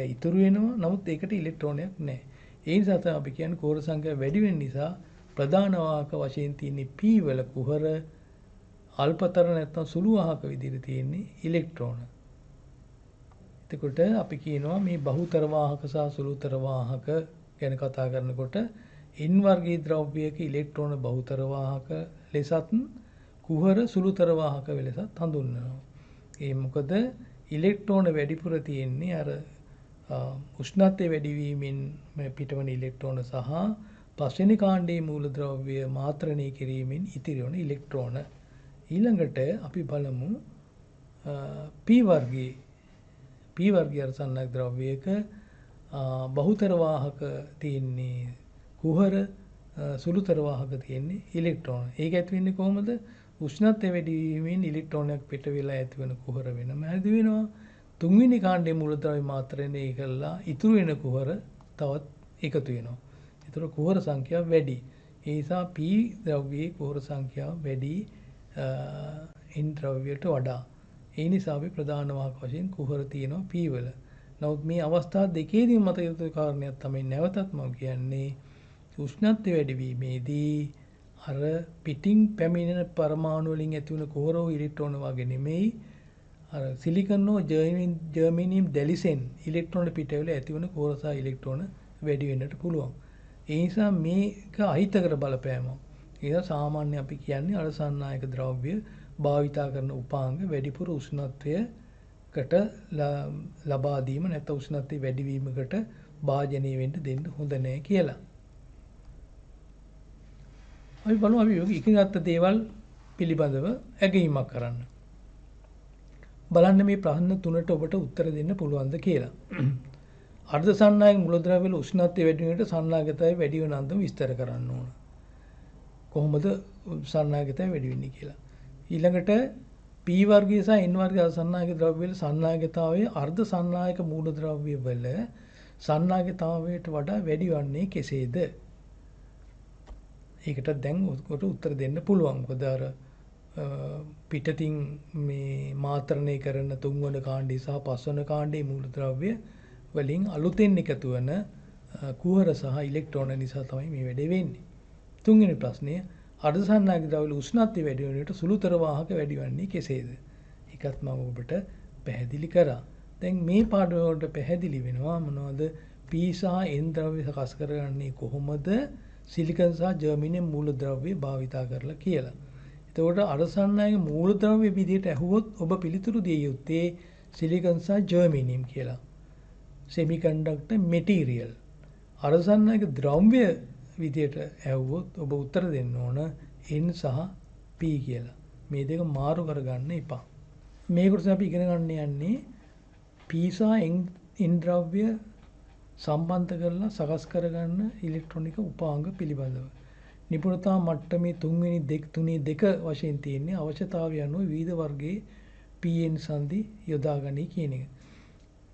ඉතුරු වෙනවා. නමුත් ඒකට ඉලෙක්ට්‍රෝනයක් නැහැ. ඒ නිසා තමයි අපි කියන්නේ කුහර සංඛ්‍යාව වැඩි වෙන නිසා ප්‍රධාන වාහක වශයෙන් තියෙන P වල කුහර අල්පතර නැත්නම් සුළු වාහක විදිහට තියෙන්නේ ඉලෙක්ට්‍රෝන. එතකොට අපි කියනවා මේ බහුතර වාහක සහ සුළුතර වාහක ගැන කතා කරනකොට N වර්ගයේ ද්‍රව්‍යයක ඉලෙක්ට්‍රෝන බහුතර වාහක ලෙසත් කුහර සුළුතර වාහක ලෙසත් හඳුන්වනවා. ඒ මොකද ඉලෙක්ට්‍රෝන වැඩිපුර තියෙන්නේ අර උෂ්ණත්වය වැඩි වීමෙන් පිටවන ඉලෙක්ට්‍රෝන සහ පස්වෙනි කාණ්ඩයේ මූලද්‍රව්‍ය මාත්‍රණය කිරීමෙන් ඉතිරි වන ඉලෙක්ට්‍රෝන. ඊළඟට අපි බලමු P වර්ගයේ අර සන්නායක ද්‍රව්‍යයක බහුතර වාහක තියෙන්නේ කුහර සුළුතර වාහක තියෙන්නේ ඉලෙක්ට්‍රෝන. ඒක ඇති වෙන්නේ කොහොමද? උෂ්ණත්වය වැඩි වීමෙන් ඉලෙක්ට්‍රෝනයක් පිට වෙලා ඇතිවන කුහර වෙනම ඇති වෙනවා. තුන්වෙනි කාණ්ඩයේ මූලද්‍රව්‍ය මාත්‍රණය කළා ඉතුරු වෙන කුහර තවත් එකතු වෙනවා. ඒතර කුහර සංඛ්‍යාව වැඩි. ඒ නිසා P ද්‍රව්‍යයේ කුහර සංඛ්‍යාව වැඩි N ද්‍රව්‍යයට වඩා. ඒ නිසා අපි ප්‍රධාන වාහක වශයෙන් කුහර තියෙනවා P වල. නමුත් මේ අවස්ථා දෙකේදීම මතක යුතු කාරණයක් තමයි නැවතත් මම කියන්නේ උෂ්ණත්වය වැඩි වීමේදී අර පිටින් පැමිණෙන පරමාණු වලින් ඇතිවන කුහරෝ ඉලෙක්ට්‍රෝන වගේ නෙමෙයි අර සිලිකන් හෝ ජර්මේනියම් දැලිසෙන් ඉලෙක්ට්‍රෝන පිටවෙලා ඇතිවන කුහර සහ ඉලෙක්ට්‍රෝන වැඩි වෙන්නට පුළුවන්. ඒ නිසා මේක අහිතකර බලපෑමක්. ඒක සාමාන්‍ය අපි කියන්නේ අර සන්නායක ද්‍රව්‍ය භාවිතා කරන උපාංග වැඩිපුර උෂ්ණත්වයකට ලබා දීම නැත්නම් උෂ්ණත්වය වැඩි වීමකට භාජනය වෙන්න දෙන්න හොඳ නැහැ කියලා. අපි බලමු අපි ඉගෙනගත්ත දේවල් පිළිබඳව ඇගීමක් කරන්න. බලන්න මේ ප්‍රශ්න තුනට ඔබට උත්තර දෙන්න පුළුවන්ද කියලා. අර්ධ සන්නායක මූලද්‍රව්‍ය වල උෂ්ණත්වය වැඩි වෙනකොට සන්නායකතාවය වැඩි වෙන අන්දම විස්තර කරන්න ඕන. කොහොමද සන්නායකතාවය වැඩි වෙන්නේ කියලා. ඊළඟට P වර්ගයේ සහ N වර්ගයේ අසන්නායක ද්‍රව්‍ය වල සන්නායකතාවයේ අර්ධ සන්නායක මූලද්‍රව්‍ය වල සන්නායකතාවයට වඩා වැඩි වන්නේ කෙසේද? ඒකට දැන් ඔකට උත්තර දෙන්න පුළුවන්. මොකද අර පිටතින් මේ මාත්‍රණය කරන තුන්වන කාණ්ඩය සහ පස්වන කාණ්ඩයේ මූලද්‍රව්‍ය වලින් අලුතෙන් එකතු වෙන කුහර සහ ඉලෙක්ට්‍රෝන නිසා තමයි මේ වැඩේ වෙන්නේ. තුන්වෙනි ප්‍රශ්නය අර්ධ සන්නායක ද්‍රව්‍ය වල උෂ්ණත්වය වැඩි වෙන විට සුළුතර වාහක වැඩි වන්නේ කෙසේද? ඒකත් මම ඔබට පැහැදිලි කරා. දැන් මේ පාඩම වලට පැහැදිලි වෙනවා මොනවද P සහ N ද්‍රව්‍ය සකස් කරගන්නේ කොහොමද සිලිකන් සහ ජර්මනියම් මූලද්‍රව්‍ය භාවිතා කරලා කියලා. එතකොට අරසන්නයික මූලද්‍රව්‍ය විදිහට ඇහුවොත් ඔබ පිළිතුරු දිය යුත්තේ සිලිකන් සහ ජර්මනියම් කියලා. semiconductor material. අරසන්නයික ද්‍රව්‍ය විදිහට ඇහුවොත් ඔබ උත්තර දෙන්න ඕන N සහ P කියලා. මේ දෙක මාරු කරගන්න එපා. මේ කොටස අපි ඉගෙන ගන්න යන්නේ P සහ N ද්‍රව්‍ය සම්බන්ධ කරලා සකස් කරගන්න ඉලෙක්ට්‍රොනික උපාංග පිළිබඳව. නිපුණතා මට්ටමේ 3 වශයෙන් තියෙන්නේ අවශ්‍යතාවය අනුව විවිධ වර්ගයේ PN සංදි යොදා ගනී කියන එක.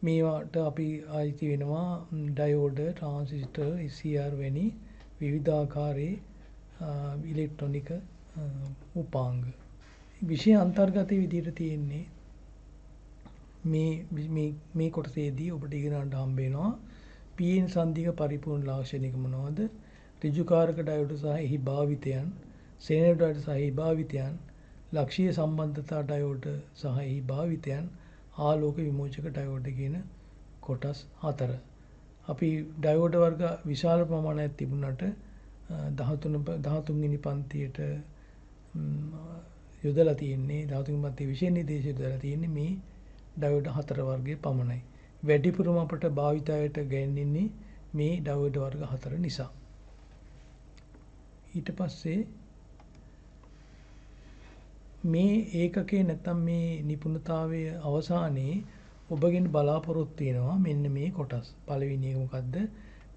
මේවට අපි ආයිති වෙනවා ඩයෝඩ, ට්‍රාන්සිස්ටර්, SCR වැනි විවිධාකාරයේ ඉලෙක්ට්‍රොනික උපාංග. විෂය අන්තර්ගතයේ විදිහට තියෙන්නේ මේ කොටසේදී ඔබට ඉගෙන ගන්න හම්බ වෙනවා PN සංදික පරිපූර්ණ ලාක්ෂණික මොනවද? ඍජුකාරක ඩයෝඩ සහ එහි භාවිතයන්, සෙනෙර් ඩයෝඩ සහ එහි භාවිතයන්, ලක්ෂීය සම්බන්ධතා ඩයෝඩ සහ එහි භාවිතයන්, ආලෝක විමෝචක ඩයෝඩ කියන කොටස් 4. අපි ඩයෝඩ වර්ග විශාල ප්‍රමාණයක් තිබුණාට 13 වෙනි පන්තියට යොදලා තියෙන්නේ 13 වෙනි පන්තියේ විෂය නිර්දේශය යොදලා තියෙන්නේ මේ ඩයෝඩ 4 වර්ගයේ පමණයි. වැඩිපුරම අපට භාවිතයට ගැන්වෙන්නේ මේ ඩයෝඩ වර්ග 4 නිසා. ඊට පස්සේ මේ ඒකකේ නැත්නම් මේ නිපුණතාවයේ අවසානයේ ඔබගෙන් බලාපොරොත්තු වෙනවා මෙන්න මේ කොටස්. පළවෙනි එක මොකද්ද?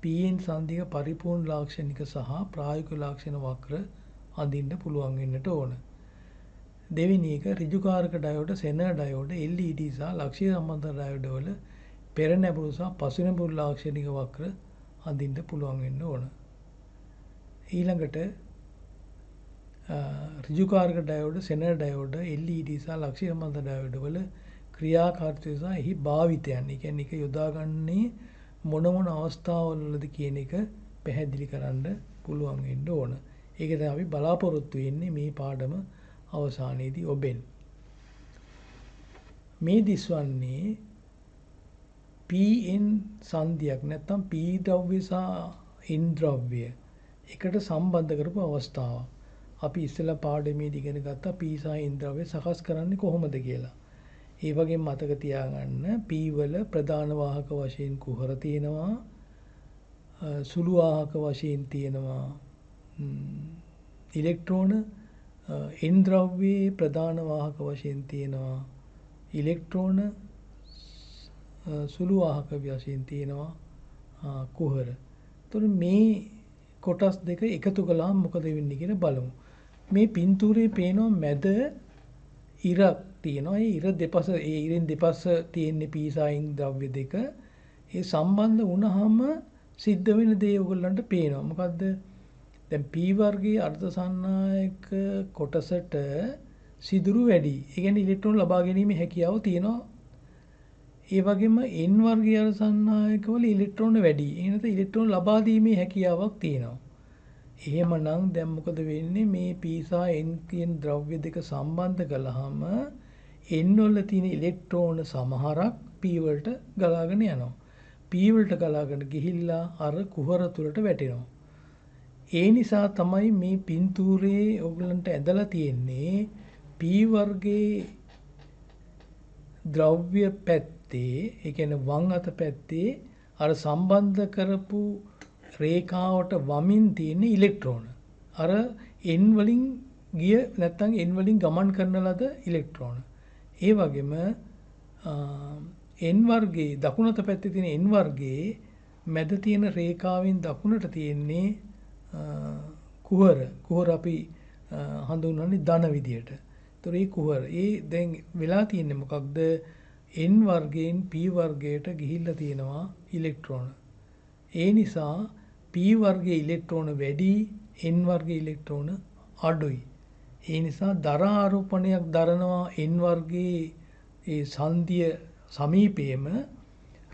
PN සංදික පරිපූර්ණ ලාක්ෂණික සහ ප්‍රායෝගික ලක්ෂණ වක්‍ර අඳින්න පුළුවන් වෙන්නට ඕන. දෙවෙනි එක ඍජුකාරක ඩයෝඩ, සෙනර් ඩයෝඩ, LED සහ ලක්ෂීය සම්බන්ධ ඩයෝඩ වල පෙර නැඹුරු සහ පසු නැඹුරු ලාක්ෂණික වක්‍ර අඳින්න පුළුවන් වෙන්න ඕන. ඊළඟට ඍජුකාරක ඩයෝඩ, සෙනර් ඩයෝඩ, LED සහ ලක්ෂීය සම්බන්ධ ඩයෝඩ වල ක්‍රියාකාරීත්වය සහ එහි භාවිතයන්. ඒ කියන්නේ ඒක යොදාගන්නේ මොන අවස්ථාවලද කියන එක පැහැදිලි කරන්න පුළුවන් වෙන්න ඕන. ඒක තමයි අපි බලාපොරොත්තු වෙන්නේ මේ පාඩම අවසානයේදී ඔබෙන්. මේ දිස්වන්නේ PN සංදියක් නැත්නම් P ද්‍රව්‍ය සහ N ද්‍රව්‍ය එකට සම්බන්ධ කරපු අවස්ථාව. අපි ඉස්සෙල්ලා පාඩමේදී ඉගෙන ගත්තා P සහ N ද්‍රව්‍ය සකස් කරන්නේ කොහොමද කියලා. ඒ වගේම මතක තියාගන්න P වල ප්‍රධාන වාහක වශයෙන් කුහර තියෙනවා, සුළු වාහක වශයෙන් තියෙනවා ඉලෙක්ට්‍රෝන, N ද්‍රව්‍යයේ ප්‍රධාන වාහක වශයෙන් තියෙනවා ඉලෙක්ට්‍රෝන, සුළු වාහක වශයෙන් තියෙනවා කුහර. එතකොට මේ කොටස් දෙක එකතු කළාම මොකද වෙන්නේ කියලා බලමු. මේ පින්තූරේ පේනවා මැද ඉරක් තියෙනවා. ඒ ඉර දෙපස ඉරෙන් දෙපස තියෙන P සහ N ද්‍රව්‍ය දෙක. ඒ සම්බන්ධ වුණාම සිද්ධ වෙන දේ ඔයගොල්ලන්ට පේනවා. මොකද්ද? දැන් P වර්ගයේ අර්ධසන්නායක කොටසට සිදුරු වැඩි. ඒ කියන්නේ ඉලෙක්ට්‍රෝන ලබා ගැනීමේ හැකියාව තියෙනවා. ඒ වගේම N වර්ගයේ අර්ධසන්නායකවල ඉලෙක්ට්‍රෝන වැඩි. ඒ නැත්නම් ඉලෙක්ට්‍රෝන ලබා දීමේ හැකියාවක් තියෙනවා. එහෙමනම් දැන් මොකද වෙන්නේ? මේ P සහ N කියන ද්‍රව්‍ය දෙක සම්බන්ධ කළාම N වල තියෙන ඉලෙක්ට්‍රෝන සමහරක් P වලට ගලාගෙන යනවා. P වලට ගලාගෙන ගිහිල්ලා අර කුහර තුලට වැටෙනවා. ඒ නිසා තමයි මේ පින්තූරේ ඔයගලන්ට ඇදලා තියෙන්නේ P වර්ගයේ ද්‍රව්‍ය පැත්තේ, ඒ කියන්නේ වම් අත පැත්තේ අර සම්බන්ධ කරපු රේඛාවට වමින් තියෙන ඉලෙක්ට්‍රෝන. අර N වලින් ගිය නැත්නම් N වලින් ගමන් කරන ලද ඉලෙක්ට්‍රෝන. ඒ වගේම N වර්ගයේ දකුණත පැත්තේ තියෙන N වර්ගයේ මැද තියෙන රේඛාවෙන් දකුණට තියෙන්නේ කුහර අපි හඳුන්වන්නේ ධන විදියට. ඒතර මේ කුහර දැන් වෙලා තියෙන්නේ මොකක්ද? N වර්ගයෙන් P වර්ගයට ගිහිල්ලා තියෙනවා ඉලෙක්ට්‍රෝන. ඒ නිසා P වර්ගයේ ඉලෙක්ට්‍රෝන වැඩි, N වර්ගයේ ඉලෙක්ට්‍රෝන අඩුයි. ඒ නිසා දර ආරෝපණයක් දරනවා N වර්ගයේ ඒ සංදිය සමීපයේම,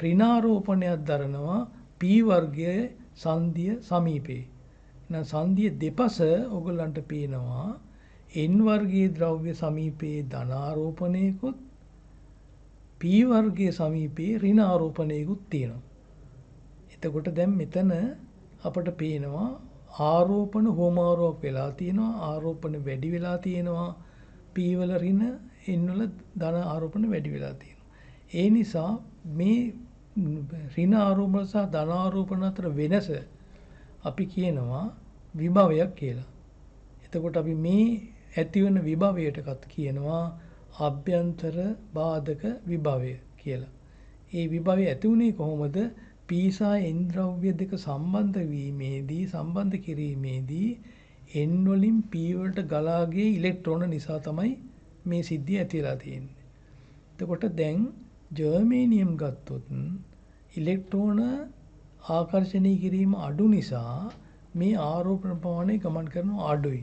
ඍණාරෝපණයක් දරනවා P වර්ගයේ සංදිය සමීපේ. නැත්නම් සංදිය දෙපස ඔයගලන්ට පේනවා N වර්ගයේ ද්‍රව්‍ය සමීපයේ ධනාරෝපණයකුත් P P වර්ගයේ සමීපයේ ඍණ ආරෝපණයකුත් තියෙනවා. එතකොට දැන් මෙතන අපට පේනවා ආරෝපණ හෝමාරෝප වෙලා තියෙනවා, ආරෝපණ වැඩි වෙලා තියෙනවා, P වල ඍණ N වල ධන ආරෝපණ වැඩි වෙලා තියෙනවා. ඒ නිසා මේ ඍණ ආරෝපණ සහ ධන ආරෝපණ අතර වෙනස අපි කියනවා විභවයක් කියලා. එතකොට අපි මේ ඇතිවන විභවයට කියනවා අභ්‍යන්තර බාධක විභවය කියලා. ඒ විභවය ඇති වුණේ කොහොමද? P සහ N ද්‍රව්‍ය දෙක සම්බන්ධ කිරීමේදී N වලින් P වලට ගලා ගිය ඉලෙක්ට්‍රෝන නිසා තමයි මේ සිද්ධිය ඇති වෙලා තියෙන්නේ. එතකොට දැන් ජර්මේනියම් ගත්තොත් ඉලෙක්ට්‍රෝන ආකර්ෂණය කිරීම අඩු නිසා මේ ආරෝපණ ප්‍රමාණය ගමන් කරනවා අඩුයි.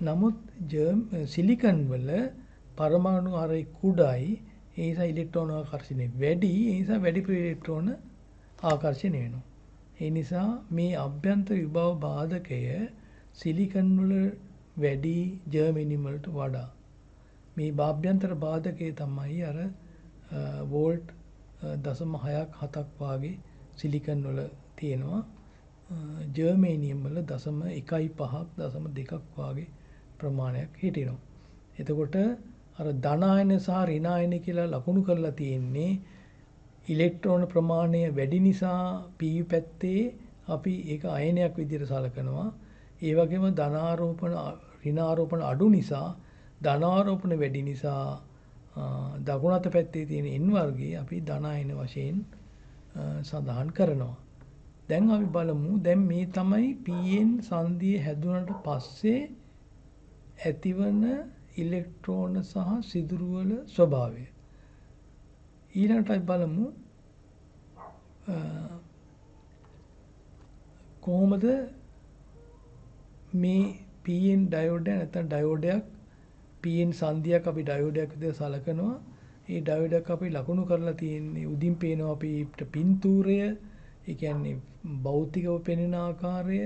නමුත් සිලිකන් වල පරමාණු ආරය කුඩායි, ඒ නිසා ඉලෙක්ට්‍රෝන ආකර්ෂණය වැඩි, ඒ නිසා වැඩිපුර ඉලෙක්ට්‍රෝන ආකර්ෂණය වෙනවා. ඒ නිසා මේ අභ්‍යන්තර විභව බාධකය සිලිකන් වල වැඩි ජර්මේනියම් වලට වඩා. මේ අභ්‍යන්තර බාධකය තමයි අර වෝල්ට් 0.6ක් 7ක් වාගේ සිලිකන් වල තියෙනවා. ජර්මේනියම් වල 0.1ක් 0.2ක් වාගේ ප්‍රමාණයක් හිටිනවා. එතකොට අර ධනායන සහ ඍණායන කියලා ලකුණු කරලා තියෙන්නේ ඉලෙක්ට්‍රෝන ප්‍රමාණය වැඩි නිසා P පැත්තේ අපි ඒක අයනයක් විදිහට සලකනවා. ඒ වගේම ධනාරෝපණ ඍණාරෝපණ අඩු නිසා ධනාරෝපණ වැඩි නිසා දකුණු අත පැත්තේ තියෙන N වර්ගයේ අපි ධනායන වශයෙන් සඳහන් කරනවා. දැන් අපි බලමු දැන් මේ තමයි Pn සංදිය හැදුනට පස්සේ ඇතිවන ඉලෙක්ට්‍රෝන සහ සිදුරු වල ස්වභාවය. ඊළඟට අපි බලමු කොහොමද මේ Pn ඩයෝඩය නැත්නම් ඩයෝඩයක් Pn සංදියක් අපි ඩයෝඩයක් විදිහට සලකනවා. ඒ ඩයෝඩයක් අපි ලකුණු කරලා තියෙන්නේ උදින් පේනවා අපිට පින්තූරය, ඒ කියන්නේ භෞතිකව පෙනෙන ආකාරය.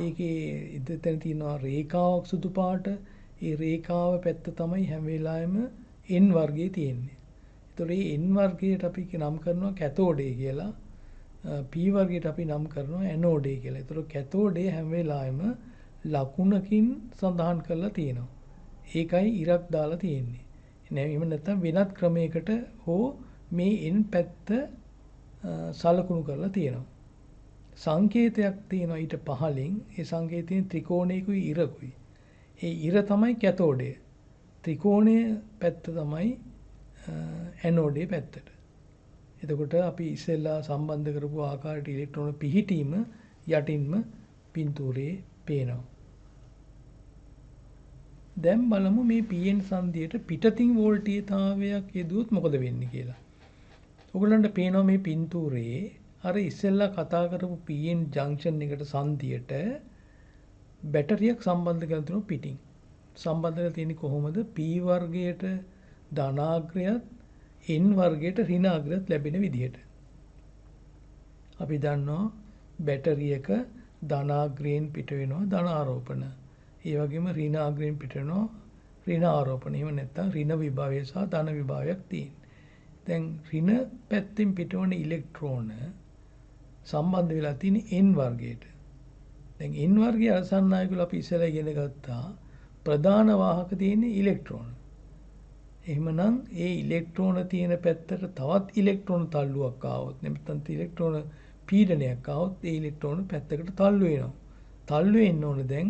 ඒකේ ඉතින් තියෙනවා රේඛාවක් සුදු පාට. ඒ රේඛාව පැත්ත තමයි හැම වෙලාවෙම N වර්ගයේ තියෙන්නේ. ඒතකොට මේ N වර්ගයට අපි නම් කරනවා කැතෝඩේ කියලා. P වර්ගයට අපි නම් කරනවා ඇනෝඩේ කියලා. ඒතකොට කැතෝඩේ හැම වෙලාවෙම ලකුණකින් සඳහන් කරලා තියෙනවා. ඒකයි ඉරක් දාලා තියෙන්නේ. නෑ එහෙම නැත්නම් වෙනත් ක්‍රමයකට හෝ මේ N පැත්ත සලකුණු කරලා තියෙනවා. සංකේතයක් තියෙනවා ඊට පහළින්. ඒ සංකේතයෙන් ත්‍රිකෝණයකුයි ඉරකුයි. ඒ ඉර තමයි කැතෝඩය. ත්‍රිකෝණයේ පැත්ත තමයි ඇනෝඩේ පැත්තට. එතකොට අපි ඉස්සෙල්ලා සම්බන්ධ කරපු ආකාරයට ඉලෙක්ට්‍රෝන පිහිටීම යටින්ම පින්තූරේ පේනවා. දැන් බලමු මේ Pn සංදියට පිටතින් වෝල්ටීයතාවයක් යෙදුවොත් මොකද වෙන්නේ කියලා. ඔයගලන්ට පේනවා මේ පින්තූරේ අර ඉස්සෙල්ලා කතා කරපු Pn ජංක්ෂන් එකට සංදියට බැටරියක් සම්බන්ධ කරලා තියෙනවා පිටින්. සම්බන්ධ කරලා තියෙන්නේ කොහොමද? P වර්ගයට ධනාග්‍රයත් N වර්ගයට ඍණාග්‍රයත් ලැබෙන විදිහට. අපි දන්නවා බැටරියක ධනාග්‍රයෙන් පිට වෙනවා ධනාරෝපණ. ඒ වගේම ඍණාග්‍රයෙන් පිට වෙනවා ඍණාරෝපණ. එහෙම නැත්නම් ඍණ විභවය සහ ධන විභවයක් තියෙනවා. දැන් ඍණ පැත්තෙන් පිටවන ඉලෙක්ට්‍රෝන සම්බන්ධ වෙලා තියෙන N වර්ගයට. දැන් N වර්ගයේ අසන්නායකවල අපි ඉස්සෙල්ලා ඉගෙන ගත්තා ප්‍රධාන වාහක තියෙන ඉලෙක්ට්‍රෝන. එහෙමනම් ඒ ඉලෙක්ට්‍රෝන තියෙන පැත්තට තවත් ඉලෙක්ට්‍රෝන තල්ලුවක් ආවොත් නැත්නම් ඉලෙක්ට්‍රෝන පීඩනයක් ආවොත් ඒ ඉලෙක්ට්‍රෝන පැත්තකට තල්ලු වෙනවා. තල්ලු වෙන්න ඕන දැන්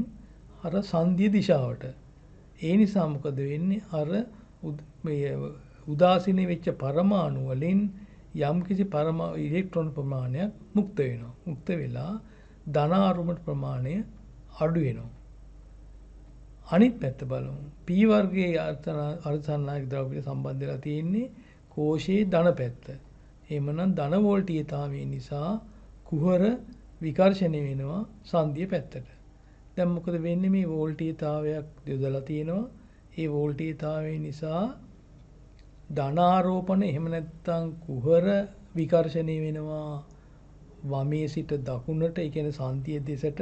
අර සංදිය දිශාවට. ඒ නිසා මොකද වෙන්නේ? අර උදාසීන වෙච්ච පරමාණු වලින් යම්කිසි ඉලෙක්ට්‍රෝන ප්‍රමාණයක් මුක්ත වෙනවා. මුක්ත වෙලා ධන ආරෝපණ ප්‍රමාණය අඩු වෙනවා. අනිත් පැත්ත බලමු. P වර්ගයේ අර්ධසන්නායක ද්‍රව්‍ය සම්බන්ධ වෙලා තියෙන්නේ කෝෂයේ ධන පැත්ත. එහෙමනම් ධන වෝල්ටීයතාවය නිසා කුහර විකර්ෂණය වෙනවා සංදිය පැත්තට. දැන් මොකද වෙන්නේ? මේ වෝල්ටීයතාවයක් යොදලා තියෙනවා. ඒ වෝල්ටීයතාවය නිසා ධන ආරෝපණ එහෙම නැත්නම් කුහර විකර්ෂණය වෙනවා වමේ සිට දකුණට. ඒ කියන්නේ සංදිය දෙසට.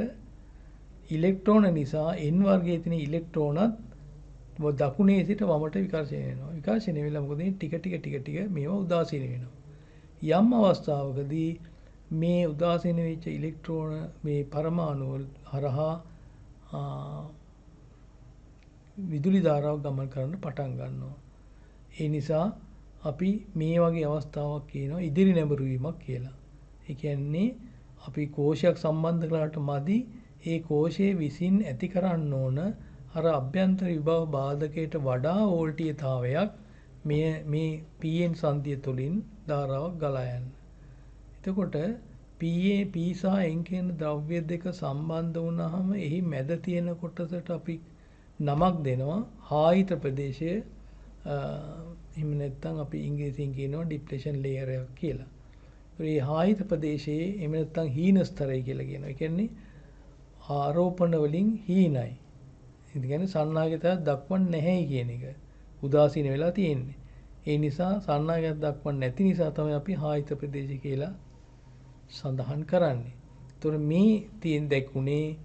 ඉලෙක්ට්‍රෝන නිසා N වර්ගයේ තියෙන ඉලෙක්ට්‍රෝනත් දකුණේ සිට වමට විකර්ෂණය වෙනවා. විකර්ෂණය වෙලා මොකද වෙන්නේ? ටික ටික මේවා උදාසීන වෙනවා. යම් අවස්ථාවකදී මේ උදාසීන වෙච්ච ඉලෙක්ට්‍රෝන මේ පරමාණු හරහා විදුලි ධාරාවක් ගමන් කරන්න පටන් ගන්නවා. ඒ නිසා අපි මේ වගේ අවස්ථාවක් කියනවා ඉදිරි නැඹුරු වීමක් කියලා. ඒ කියන්නේ අපි කෝෂයක් සම්බන්ධ කළාට මදි ඒ කෝෂයේ විසින් ඇති කරන්න ඕන අර අභ්‍යන්තර විභව බාධකයට වඩා වෝල්ටීයතාවයක් මේ PN සංදිය තුළින් ධාරාවක් ගලා යන්න. එතකොට P සහ N කියන ද්‍රව්‍ය දෙක සම්බන්ධ වුණාම එහි මැද තියෙන කොටසට අපි නමක් දෙනවා හායිත ප්‍රදේශය. එහෙම නැත්නම් අපි ඉංග්‍රීසියෙන් කියනවා ඩිප්ලෙෂන් ලේයර් එකක් කියලා. ඒ හායිත ප්‍රදේශයේ එහෙම නැත්නම් හීන ස්තරය කියලා කියනවා. ඒ කියන්නේ ආරෝපණ වලින් හීනයි. ඒ කියන්නේ සන්නාගතයක් දක්වන්නේ නැහැයි කියන එක. උදාසීන වෙලා තියෙන්නේ. ඒ නිසා සන්නාගතයක් දක්වන්නේ නැති නිසා තමයි අපි හායිත ප්‍රදේශය කියලා සඳහන් කරන්නේ. ඒතකොට මේ තියෙන දැක්ුණේ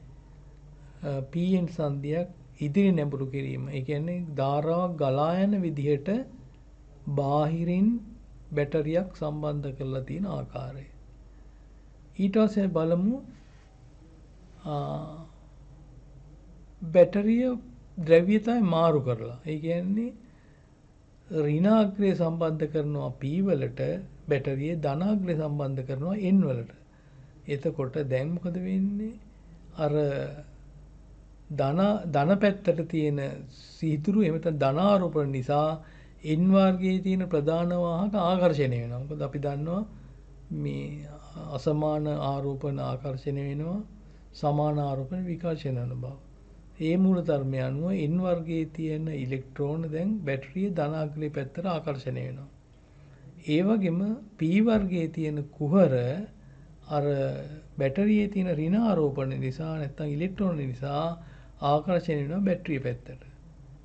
PN සංදියක් ඉදිරි නැඹුරු කිරීම. ඒ කියන්නේ ධාරාවක් ගලා යන විදිහට බාහිරින් බැටරියක් සම්බන්ධ කරලා තියෙන ආකාරය. ඊට පස්සේ බලමු බැටරිය ද්‍රව්‍යතාවය මාරු කරලා. ඒ කියන්නේ ඍණාග්‍රය සම්බන්ධ කරනවා P වලට, බැටරියේ ධනාග්‍රය සම්බන්ධ කරනවා N වලට. එතකොට දැන් මොකද වෙන්නේ? අර ධන පැත්තට තියෙන සීතුරු එහෙම නැත්නම් ධනාරෝපණ නිසා N වර්ගයේ තියෙන ප්‍රධාන වාහක ආකර්ෂණය වෙනවා. මොකද අපි දන්නවා මේ අසමාන ආරෝපණ ආකර්ෂණය වෙනවා, සමාන ආරෝපණ විකර්ෂණ වෙන බව. ඒ මූල ධර්මය අනුව N වර්ගයේ තියෙන ඉලෙක්ට්‍රෝන දැන් බැටරියේ ධනාග්‍රේ පැත්තට ආකර්ෂණය වෙනවා. ඒ වගේම P වර්ගයේ තියෙන කුහර අර බැටරියේ තියෙන ඍණ ආරෝපණ නිසා නැත්නම් ඉලෙක්ට්‍රෝන නිසා ආකර්ෂණය වෙනවා බැටරිය පැත්තට.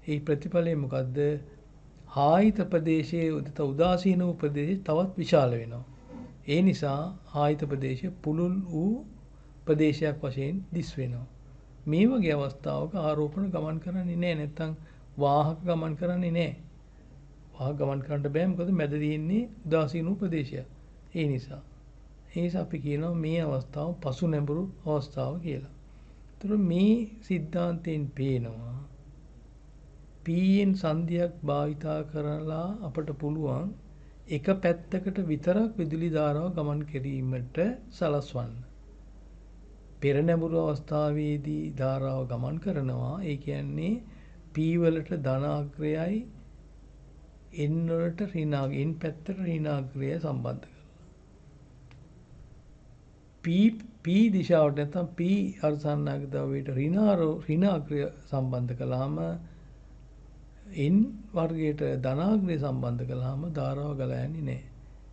ඒ ප්‍රතිඵලය මොකද්ද? හායිත ප්‍රදේශයේ උදාසීන වූ ප්‍රදේශය තවත් විශාල වෙනවා. ඒ නිසා හායිත ප්‍රදේශය පුළුල් වූ ප්‍රදේශයක් වශයෙන් දිස් වෙනවා. මේ වගේ අවස්ථාවක ආරෝපණ ගමන් කරන්නේ නැහැ. නැත්නම් වාහක ගමන් කරන්නේ නැහැ. වාහක ගමන් කරන්න බෑ. මොකද මැද තියෙන්නේ උදාසීන වූ ප්‍රදේශයක්. ඒ නිසා අපි කියනවා මේ අවස්ථාව පසු නැඹුරු අවස්ථාව කියලා. ඒතර මේ සිද්ධාන්තයෙන් පේනවා PN සංදියක් භාවිතා කරලා අපට පුළුවන් එක පැත්තකට විතරක් විදුලි ධාරාව ගමන් කිරීමට සලස්වන්න. පෙර නැඹුරු අවස්ථාවේදී ධාරාව ගමන් කරනවා. ඒ කියන්නේ P වලට ධනාග්‍රයයි N වලට ඍණාග්‍රය, N පැත්තට ඍණාග්‍රය සම්බන්ධ P දිශාවට නැත්නම් P අර්ධසන්නාග ද්‍රව්‍යයට ඍණාග්‍රය සම්බන්ධ කළාම N වර්ගයට ධනාග්‍රය සම්බන්ධ කළාම ධාරාව ගලා යන්නේ නැහැ.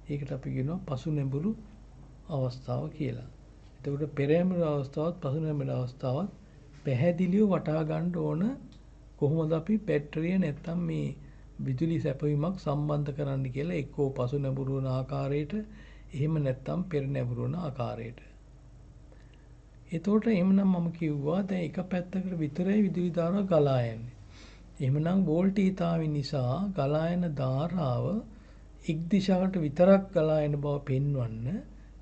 ඒකට අපි කියනවා පසු නැඹුරු අවස්ථාව කියලා. එතකොට පෙර නැඹුරු අවස්ථාවත් පසු නැඹුරු අවස්ථාවත් පැහැදිලිව වටහා ගන්න ඕන කොහොමද අපි බැටරිය නැත්නම් මේ විදුලි සැපයීමක් සම්බන්ධ කරන්න කියලා එක්කෝ පසු නැඹුරු වන ආකාරයට එහෙම නැත්නම් පෙර නැඹුරු වන ආකාරයට. එතකොට එහෙමනම් මම කිව්වා දැන් එක පැත්තකට විතරයි විදුලි ධාරාව ගලා යන්නේ. එහෙමනම් වෝල්ටීයතාවය නිසා ගලා යන ධාරාව එක් දිශාවකට විතරක් ගලා යන බව පෙන්වන්න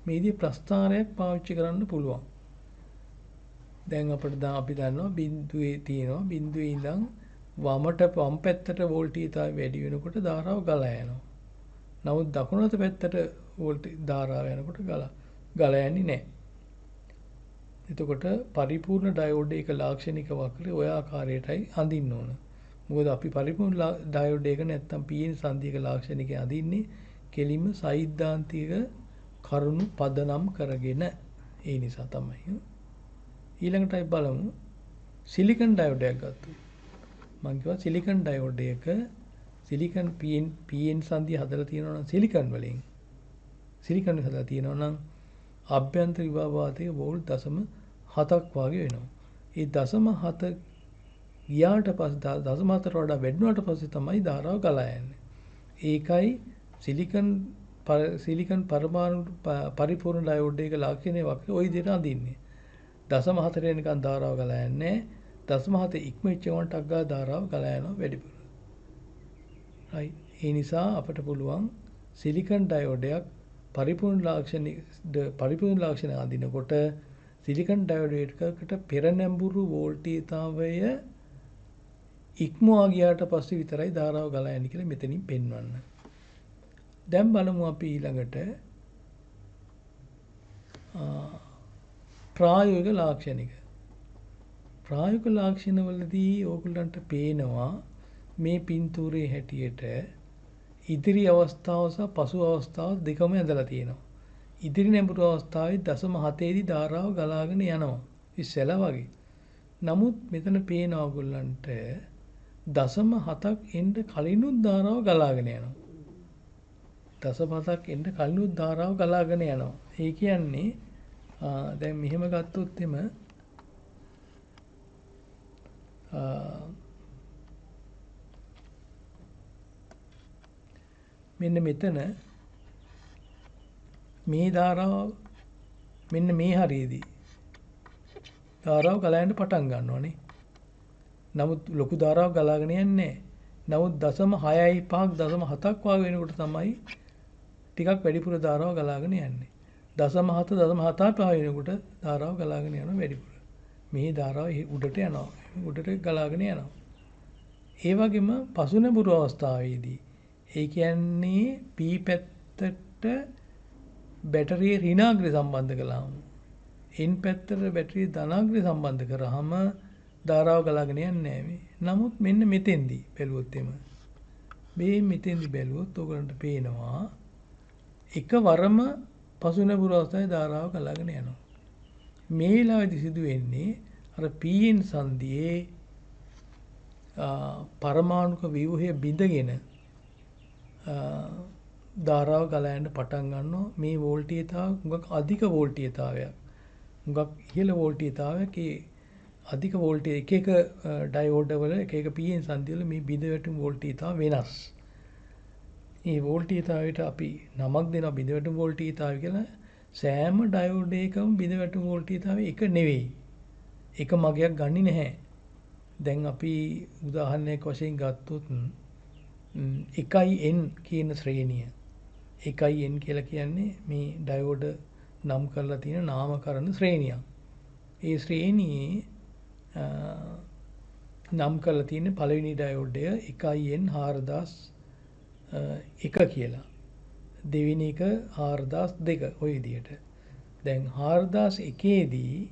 මේදී ප්‍රස්ථාරයක් පාවිච්චි කරන්න පුළුවන්. දැන් අපි දන්නවා බිඳුවේ තියෙනවා. බිඳුවේ ඉඳන් වම් පැත්තට වෝල්ටීයතාවය වැඩි වෙනකොට ධාරාව ගලා යනවා. නමුත් දකුණු අත පැත්තට ධාරාව යනකොට ගලා යන්නේ නැහැ. එතකොට පරිපූර්ණ ඩයෝඩ් එක ලාක්ෂණික වක්‍රය ඔය ආකාරයටයි අඳින්න ඕන. මොකද අපි පරිපූර්ණ ඩයෝඩ් එක නැත්නම් PN සංදියක ලාක්ෂණිකය අඳින්නේ කෙලින්ම සෛද්ධාන්තික කරුණු පදනම් කරගෙන. ඒ නිසා තමයි. ඊළඟට අපි බලමු සිලිකන් ඩයෝඩ් එකක් ගත්තා. මම කිව්වා සිලිකන් ඩයෝඩ් එක සිලිකන් PN සංදිය හදලා තියෙනවා නම් සිලිකන් වලින් හදලා තියෙනවා නම් අභ්‍යන්තර විභවාතයේ වෝල්ට් 0.7ක් වගේ වෙනවා. ඒ 0.7 ගියාට පස්සේ 0.7ට වඩා වැඩිුණාට පස්සේ තමයි ධාරාව ගලා යන්නේ. ඒකයි සිලිකන් පරමාණු පරිපූර්ණ ඩයෝඩ් එක ලාක්ෂණික වක්‍රය ওই විදිහට අඳින්නේ. 0.4 වෙනකන් ධාරාව ගලා යන්නේ. දශම 7 ඉක්මෙච්ච ගමන් ටක් ගාලා ධාරාව ගලා යනවා වැඩිපුර. right. ඒ නිසා අපිට පුළුවන් සිලිකන් ඩයෝඩයක් පරිපූර්ණ ලක්ෂණ අඳිනකොට සිලිකන් ඩයෝඩ් එකකට පෙර නැඹුරු වෝල්ටීයතාවය ඉක්මවා ගියාට පස්සේ විතරයි ධාරාව ගලා යන්නේ කියලා මෙතනින් පෙන්වන්න. දැන් බලමු අපි ඊළඟට ප්‍රායෝගික ලාක්ෂණික. ප්‍රායෝගික ලාක්ෂණවලදී ඕගොල්ලන්ට පේනවා මේ පින්තූරයේ හැටියට ඉදිරි අවස්ථාව සහ පසු අවස්ථාව දෙකම ඇඳලා තියෙනවා. ඉදිරි නැඹුරු අවස්ථාවේ 0.7 දී ධාරාව ගලාගෙන යනවා. ඉස්සෙල්ලා වගේ. නමුත් මෙතන පේන ඕගොල්ලන්ට 0.7ක් එන්න කලිනුත් ධාරාව ගලාගෙන යනවා. 0.7ක් එන්න කලිනුත් ධාරාව ගලාගෙන යනවා. ඒ කියන්නේ දැන් මෙහෙම ගත්තොත් එම මෙන්න මෙතන මේ ධාරාව මෙන්න මේ හරියේදී ධාරාව ගලා යන්න පටන් ගන්නවානේ. නමුත් ලොකු ධාරාවක් ගලාගෙන යන්නේ නැහැ. නමුත් 0.6යි 5ක් 0.7ක් වගේ වෙනකොට තමයි ටිකක් වැඩිපුර ධාරාව ගලාගෙන යන්නේ. 0.7 0.7 වෙනකොට ධාරාව ගලාගෙන යනවා වැඩිපුර. මේ ධාරාව උඩට යනවා. උඩට ගලාගෙන යනවා. ඒ වගේම පසුනැඹුරු අවස්ථාවේදී ඒ කියන්නේ P පැත්තට බැටරියේ ඍණාග්‍රය සම්බන්ධ කළාම N පැත්තට බැටරියේ ධනාග්‍රය සම්බන්ධ කරාම ධාරාව ගලාගෙන යන්නේ නැහැ. නමුත් මෙන්න මෙතෙන්දී බැලුවොත් මේ මෙතෙන්දී බැලුවොත් ඔයගලන්ට පේනවා එකවරම පසුනැඹුරු අවස්ථාවේ ධාරාව ගලාගෙන යනවා. මේ වෙලාවේදී සිදු වෙන්නේ අර PN සංදියේ පරමාණුක ව්‍යුහය බිඳගෙන ධාරාව ගලා යන්න පටන් ගන්නවා. මේ වෝල්ටීයතාව හුඟක් අධික වෝල්ටීයතාවයක්. හුඟක් ඉහළ වෝල්ටීයතාවයක්. ඒ අධික වෝල්ටේජ් එක එක ඩයෝඩ් වල එක එක PN සංදි වල මේ බිඳ වැටුම් වෝල්ටීයතාව වෙනස්. මේ වෝල්ටීයතාවයට අපි නමක් දෙනවා බිඳ වැටුම් වෝල්ටීයතාවය කියලා. සෑම ඩයෝඩ් එකකම බිඳ වැටුම් වෝල්ටීයතාවය එක නෙවෙයි. එක මගයක් ගන්නෙ නැහැ. දැන් අපි උදාහරණයක් වශයෙන් ගත්තොත් 1N කියන ශ්‍රේණිය 1N කියලා කියන්නේ මේ ඩයෝඩ් නම් කරලා තියෙන නාමකරණ ශ්‍රේණියක්. ඒ ශ්‍රේණියේ නම් කරලා තියෙන පළවෙනි ඩයෝඩය 1N 4001 කියලා. දෙවෙනි එක 4002 ඔය විදිහට. දැන් 4001 දී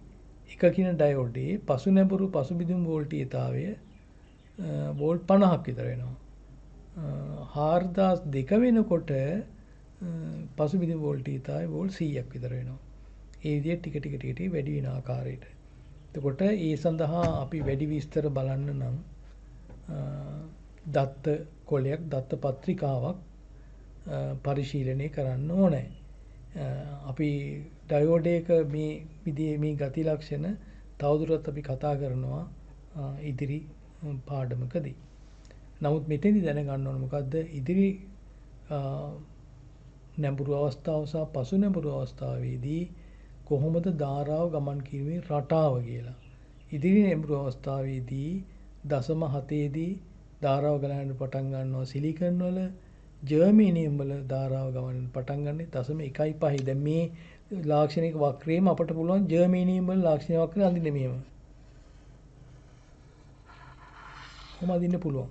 එක කියන ඩයෝඩේ පසුනැඹුරු පසුබිඳුම් වෝල්ටීයතාවය වෝල්ට් 50ක් විතර වෙනවා. 4002 වෙනකොට පසුබිඳුම් වෝල්ටීයතාවය වෝල්ට් 100ක් විතර වෙනවා. ඒ විදිහට ටික ටික වැඩි වෙන ආකාරයට. එතකොට ඒ සඳහා අපි වැඩි විස්තර බලන්න නම් දත්ත කොලයක් දත්ත පත්‍රිකාවක් පරිශීලනය කරන්න ඕනේ. අපි ඩයෝඩ් එක මේ විදිහේ මේ ගති ලක්ෂණ තවදුරටත් අපි කතා කරනවා ඉදිරි පාඩමකදී. නමුත් මෙතෙන්දි දැනගන්න ඕන මොකද්ද ඉදිරි නැඹුරු අවස්ථාව සහ පසු නැඹුරු අවස්ථාවේදී කොහොමද ධාරාව ගමන් කිරීමේ රටාව කියලා. ඉදිරි නැඹුරු අවස්ථාවේදී 0.7 දී ධාරාව ගලන්න පටන් ගන්නවා සිලිකන් වල, ජර්මේනියම් වල ධාරාව ගමන් පටන් ගන්න 0.15. දැන් මේ ලාක්ෂණික වක්‍රයේම අපට පුළුවන් ජර්මේනියම් වල ලාක්ෂණික වක්‍රය අඳින්න මෙහෙම. කොහොම අඳින්න පුළුවන්?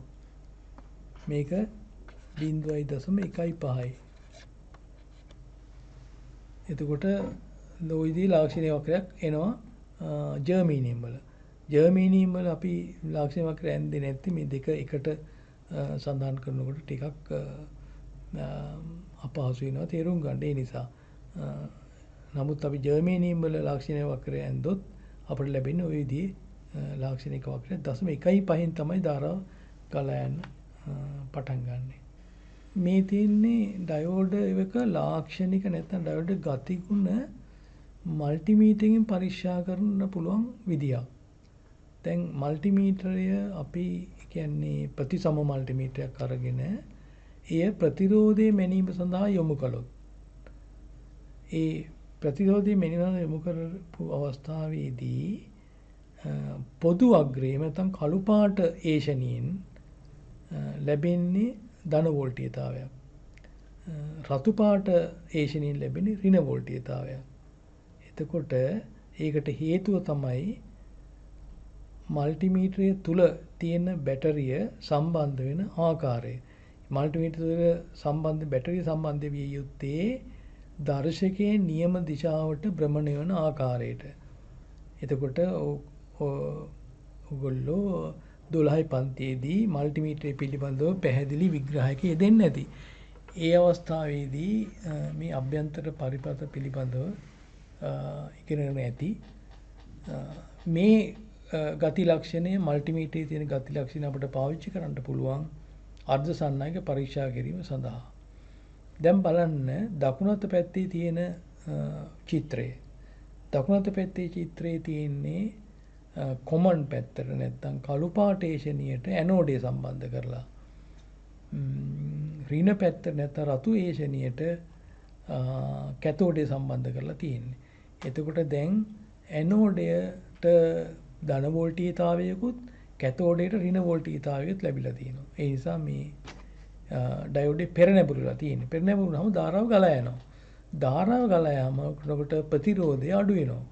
මේක 0.15යි. එතකොට ලෝයිදී ලාක්ෂණික වක්‍රයක් එනවා ජර්මේනියම් වල. ජර්මේනියම් වල අපි ලාක්ෂණික වක්‍රය ඇඳෙන්නේ නැත්නම් මේ දෙක එකට සඳහන් කරනකොට ටිකක් අපහසු වෙනවා තේරුම් ගන්න. ඒ නිසා නමුත් අපි ජර්මේනියම් වල ලාක්ෂණික වක්‍රය ඇඳොත් අපිට ලැබෙන්නේ ওই විදිහේ ලාක්ෂණික වක්‍රය 0.15න් තමයි ධාරාව ගලා යන්න පටන් ගන්නෙ. මේ තියෙන්නේ ඩයෝඩ් එක ලාක්ෂණික නැත්නම් ඩයෝඩ් ගතිගුණ මල්ටිමීටරකින් පරීක්ෂා කරන්න පුළුවන් විදියක්. දැන් මල්ටිමීටරය අපි කියන්නේ ප්‍රතිසම මල්ටිමීටරයක් අරගෙන එය ප්‍රතිරෝධයේ මැනීම සඳහා යොමු කළොත් ඒ ප්‍රතිරෝධයේ මැනීම යොමු කරපු අවස්ථාවේදී පොදු අග්‍රේ නැත්නම් කළු පාට ඒෂණියෙන් ලැබෙන්නේ ධන වෝල්ටීයතාවයක්. රතු පාට ඒෂණියෙන් ලැබෙන්නේ ඍණ වෝල්ටීයතාවයක්. එතකොට ඒකට හේතුව තමයි මල්ටිමීටරය තුල තියෙන බැටරිය සම්බන්ධ වෙන ආකාරය. මල්ටිමීටර තුල සම්බන්ධ බැටරිය සම්බන්ධ විය යුත්තේ දර්ශකයේ නියම දිශාවට භ්‍රමණය වන ආකාරයට. එතකොට ඔයගොල්ලෝ 12යි පන්තියේදී මල්ටිමීටරය පිළිබඳව පැහැදිලි විග්‍රහයක යෙදෙන්නේ නැති. ඒ අවස්ථාවේදී මේ අභ්‍යන්තර පරිපථ පිළිබඳව ඉගෙනගෙන ඇති. මේ ගති ලක්ෂණය මල්ටිමීටරයේ තියෙන ගති ලක්ෂණ අපිට පාවිච්චි කරන්න පුළුවන් අර්ධ සන්නායක පරීක්ෂා කිරීම සඳහා. දැන් බලන්න දකුණු අත පැත්තේ තියෙන චිත්‍රය. දකුණු අත පැත්තේ චිත්‍රයේ තියෙන්නේ කොමන් පැත්තට නැත්නම් කළු පාට ඒෂණියට ඇනෝඩය සම්බන්ධ කරලා. ඍණ පැත්ත නැත්නම් රතු ඒෂණියට කැතෝඩය සම්බන්ධ කරලා තියෙන්නේ. එතකොට දැන් ඇනෝඩයට ධන වෝල්ටීයතාවයකුත් කැතෝඩයට ඍණ වෝල්ටීයතාවයකුත් ලැබිලා තියෙනවා. ඒ නිසා මේ ඩයෝඩේ පෙරනැඹුරුලා තියෙන්නේ. පෙරනැඹුරුනම ධාරාව ගලා යනවා. ධාරාව ගලා යාම කොට ප්‍රතිරෝධය අඩු වෙනවා.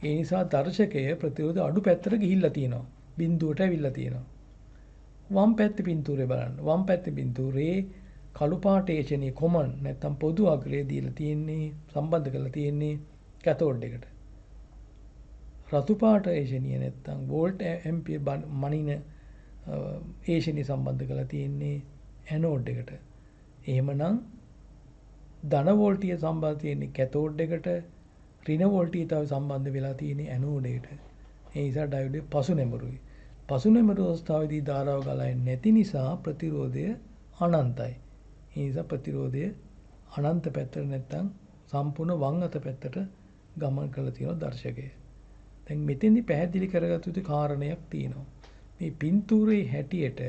ඒ නිසා දර්ශකය ප්‍රතිරෝධ අඩු පැත්තට ගිහිල්ලා තියෙනවා. බිඳුවට ඇවිල්ලා තියෙනවා. වම් පැත්තේ පින්තූරේ බලන්න. වම් පැත්තේ පින්තූරේ කළු පාට ඒෂණිය කොමන් නැත්නම් පොදු අග්‍රය දීලා තියෙන්නේ සම්බන්ධ කරලා තියෙන්නේ කැතෝඩ් එකට. රතු පාට ඒෂණිය නැත්නම් වෝල්ට් ඇම්පියර් මනින ඒෂණිය සම්බන්ධ කරලා තියෙන්නේ ඇනෝඩ් එකට. එහෙමනම් ධන වෝල්ටීය සම්බන්ධ තියෙන්නේ කැතෝඩ් එකට, ඍණ වෝල්ටීයතාව සම්බන්ධ වෙලා තියෙන්නේ ඇනෝඩ් එකට. ඒ නිසා ඩයෝඩ් පසු නැඹුරුයි. පසු නැඹුරු අවස්ථාවේදී ධාරාව ගලන්නේ නැති නිසා ප්‍රතිරෝධය අනන්තයි. ඒ නිසා ප්‍රතිරෝධය අනන්ත පැත්තට නැත්නම් සම්පූර්ණ වම් අත පැත්තට ගමන් කරලා තියෙන දර්ශකය. දැන් මෙතෙන්දි පැහැදිලි කරගත යුතු කාරණයක් තියෙනවා. මේ පින්තූරේ හැටියට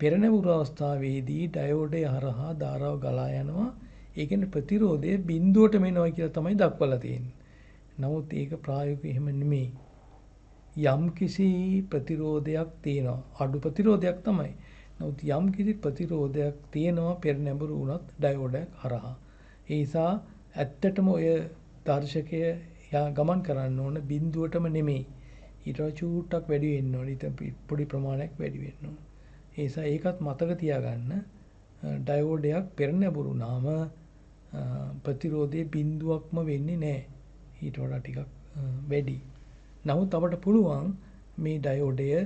පෙරනැඹුරු අවස්ථාවේදී ඩයෝඩය හරහා ධාරාව ගලා යනවා. ඒ කියන්නේ ප්‍රතිරෝධය බිඳුවට මෙනවා කියලා තමයි දක්වලා තියෙන්නේ. නමුත් ඒක ප්‍රායෝගිකව එහෙම නෙමෙයි. යම් කිසි ප්‍රතිරෝධයක් තියෙනවා. අඩු ප්‍රතිරෝධයක් තමයි. නමුත් යම් කිසි ප්‍රතිරෝධයක් තියෙනවා පෙරනැඹුරු වුණත් ඩයෝඩයක් හරහා. ඒ නිසා ඇත්තටම ඔය දර්ශකය ගමන් කරන්න ඕන බිඳුවටම නෙමෙයි. ඊට වඩා චූට්ටක් වැඩි වෙන්න ඕන. ඊට පොඩි ප්‍රමාණයක් වැඩි වෙන්න ඕන. ඒ නිසා ඒකත් මතක තියාගන්න. ඩයෝඩයක් පෙරනැඹුරු නාම ප්‍රතිරෝධයේ බිඳුවක්ම වෙන්නේ නැහැ. ඊට වඩා ටිකක් වැඩි. නමුත් අපට පුළුවන් මේ ඩයෝඩයේ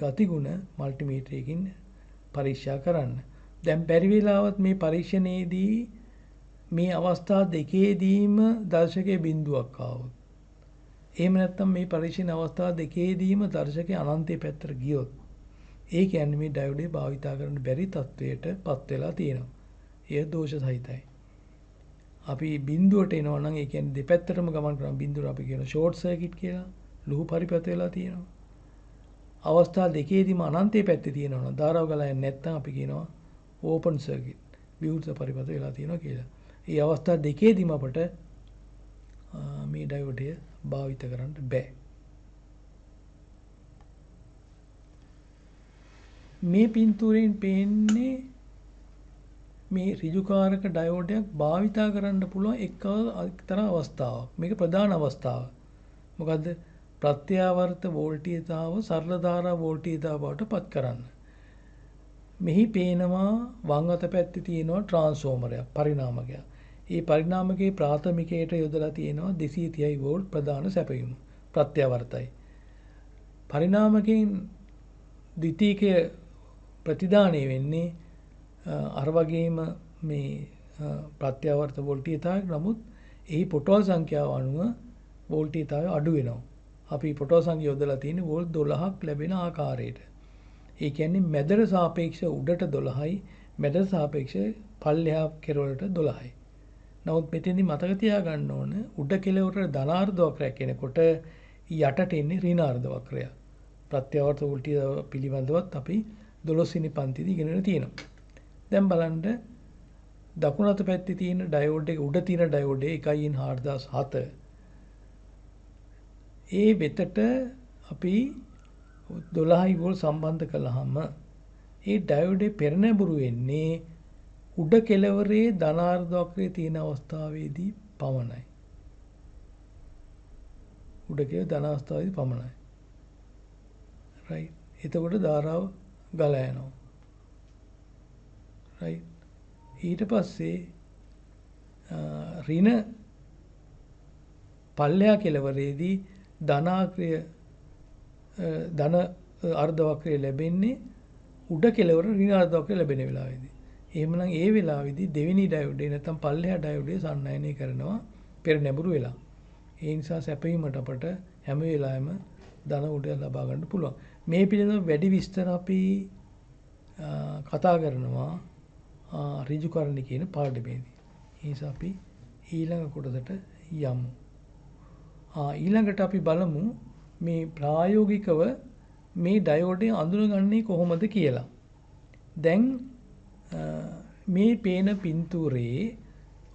ගතිගුණ මල්ටිමීටරයකින් පරීක්ෂා කරන්න. දැන් බැරි වෙලාවත් මේ පරීක්ෂණයේදී මේ අවස්ථා දෙකේදීම දර්ශකයේ බිඳුවක් ආවොත්, එහෙම නැත්නම් මේ පරීක්ෂණ අවස්ථා දෙකේදීම දර්ශකයේ අනන්තයේ පැත්තට ගියොත්, ඒ කියන්නේ මේ ඩයෝඩේ භාවිතා කරන්න බැරි තත්වයට පත් වෙලා තියෙනවා. එය දෝෂ සහිතයි. අපි බිඳුවට එනවා නම් ඒ කියන්නේ දෙපැත්තටම ගමන් කරන බිඳුවට අපි කියන ෂෝට් සර්කිට් කියලා. ලුහු පරිපථ වෙලා තියෙනවා. අවස්ථා දෙකේදීම අනන්තයේ පැත්තේ තියෙනවා නම් ධාරාව ගලා යන්නේ නැත්නම් අපි කියනවා ඕපන් සර්කිට්. විවෘත පරිපථ වෙලා තියෙනවා කියලා. මේ අවස්ථා දෙකේදීම අපට මේ ඩයෝඩය භාවිත කරන්න බෑ. මේ පින්තූරයෙන් පේන්නේ මේ ඍජුකාරක ඩයෝඩයක් භාවිතා කරන්න පුළුවන් එක්තරා අවස්ථාවක්. මේක ප්‍රධාන අවස්ථාව. මොකද්ද? ප්‍රත්‍යාවර්ත වෝල්ටීයතාව සරල ධාරා වෝල්ටීයතාව බවට පත් කරන්න. මෙහි පේනවා වම් අත පැත්තේ තියෙනවා ට්‍රාන්ස්ෆෝමරයක්, පරිණාමකයක්. ඒ පරිණාමකයේ ප්‍රාථමිකයට යොදලා තියෙනවා 230 වෝල්ට් ප්‍රධාන සැපයුම. ප්‍රත්‍යාවර්තයි. පරිණාමකයෙන් ද්විතීයික ප්‍රතිදානය වෙන්නේ අර වගේම මේ ප්‍රත්‍යාවර්ත වෝල්ටීයතාවයක්. නමුත් එහි පොටෝල් සංඛ්‍යාව අනුව වෝල්ටීයතාවය අඩු වෙනවා. අපි පොටෝල් සංඛ්‍යාව යොදලා තියෙන්නේ වෝල්ට් 12ක් ලැබෙන ආකාරයට. ඒ කියන්නේ මැදට සාපේක්ෂව උඩට 12යි, මැදට සාපේක්ෂව පල්ලෙහා කෙරවලට 12යි. නමුත් මෙතෙන්දි මතක තියාගන්න ඕන උඩ කෙළවරට ධනාර්ධ වක්‍රයක් කෙනකොට යටට එන්නේ ඍණාර්ධ වක්‍රය. ප්‍රත්‍යාවර්ත වෝල්ටීය පිළිබඳවත් අපි 12 වෙනි පන්තියේදී ඉගෙනගෙන තියෙනවා. දැන් බලන්න දකුණු අත පැත්තේ තියෙන ඩයෝඩ් එක උඩ තියෙන ඩයෝඩ් එක 1.4007 ඒ වෙතට අපි 12 වෝල්ට් සම්බන්ධ කළාම ඒ ඩයෝඩේ පෙරනැඹුරු වෙන්නේ උඩ කෙළවරේ ධනාර්ධ වක්‍රයේ තියෙන අවස්ථාවේදී පමණයි. උඩ කෙළවර ධන අවස්ථාවේදී පමණයි. right. එතකොට ධාරාව ගලා යනවා. right. ඊට පස්සේ ඍණ පල්ලෙහා කෙළවරේදී ධනාක්‍රිය ධන අර්ධ වක්‍රය ලැබෙන්නේ උඩ කෙළවර ඍණ අර්ධ වක්‍රය ලැබෙන වෙලාවේදී. එහෙමනම් ඒ වෙලාවේදී දෙවෙනි ඩයෝඩේ නැත්නම් පල්ලෙහා ඩයෝඩේ සන්නයනය කරනවා පෙර නැඹුරු වෙලා. ඒ නිසා සැපයීමට අපට හැම වෙලාවෙම ධන උඩ ලබා ගන්න පුළුවන්. මේ පිළිබඳව වැඩි විස්තර අපි කතා කරනවා ඍජුකරණ කියන පාඩමේදී. ඒ නිසා අපි ඊළඟ කොටසට යමු. ඊළඟට අපි බලමු මේ ප්‍රායෝගිකව මේ ඩයෝඩේ අඳුනගන්නේ කොහොමද කියලා. දැන් මේ පේන පින්තූරේ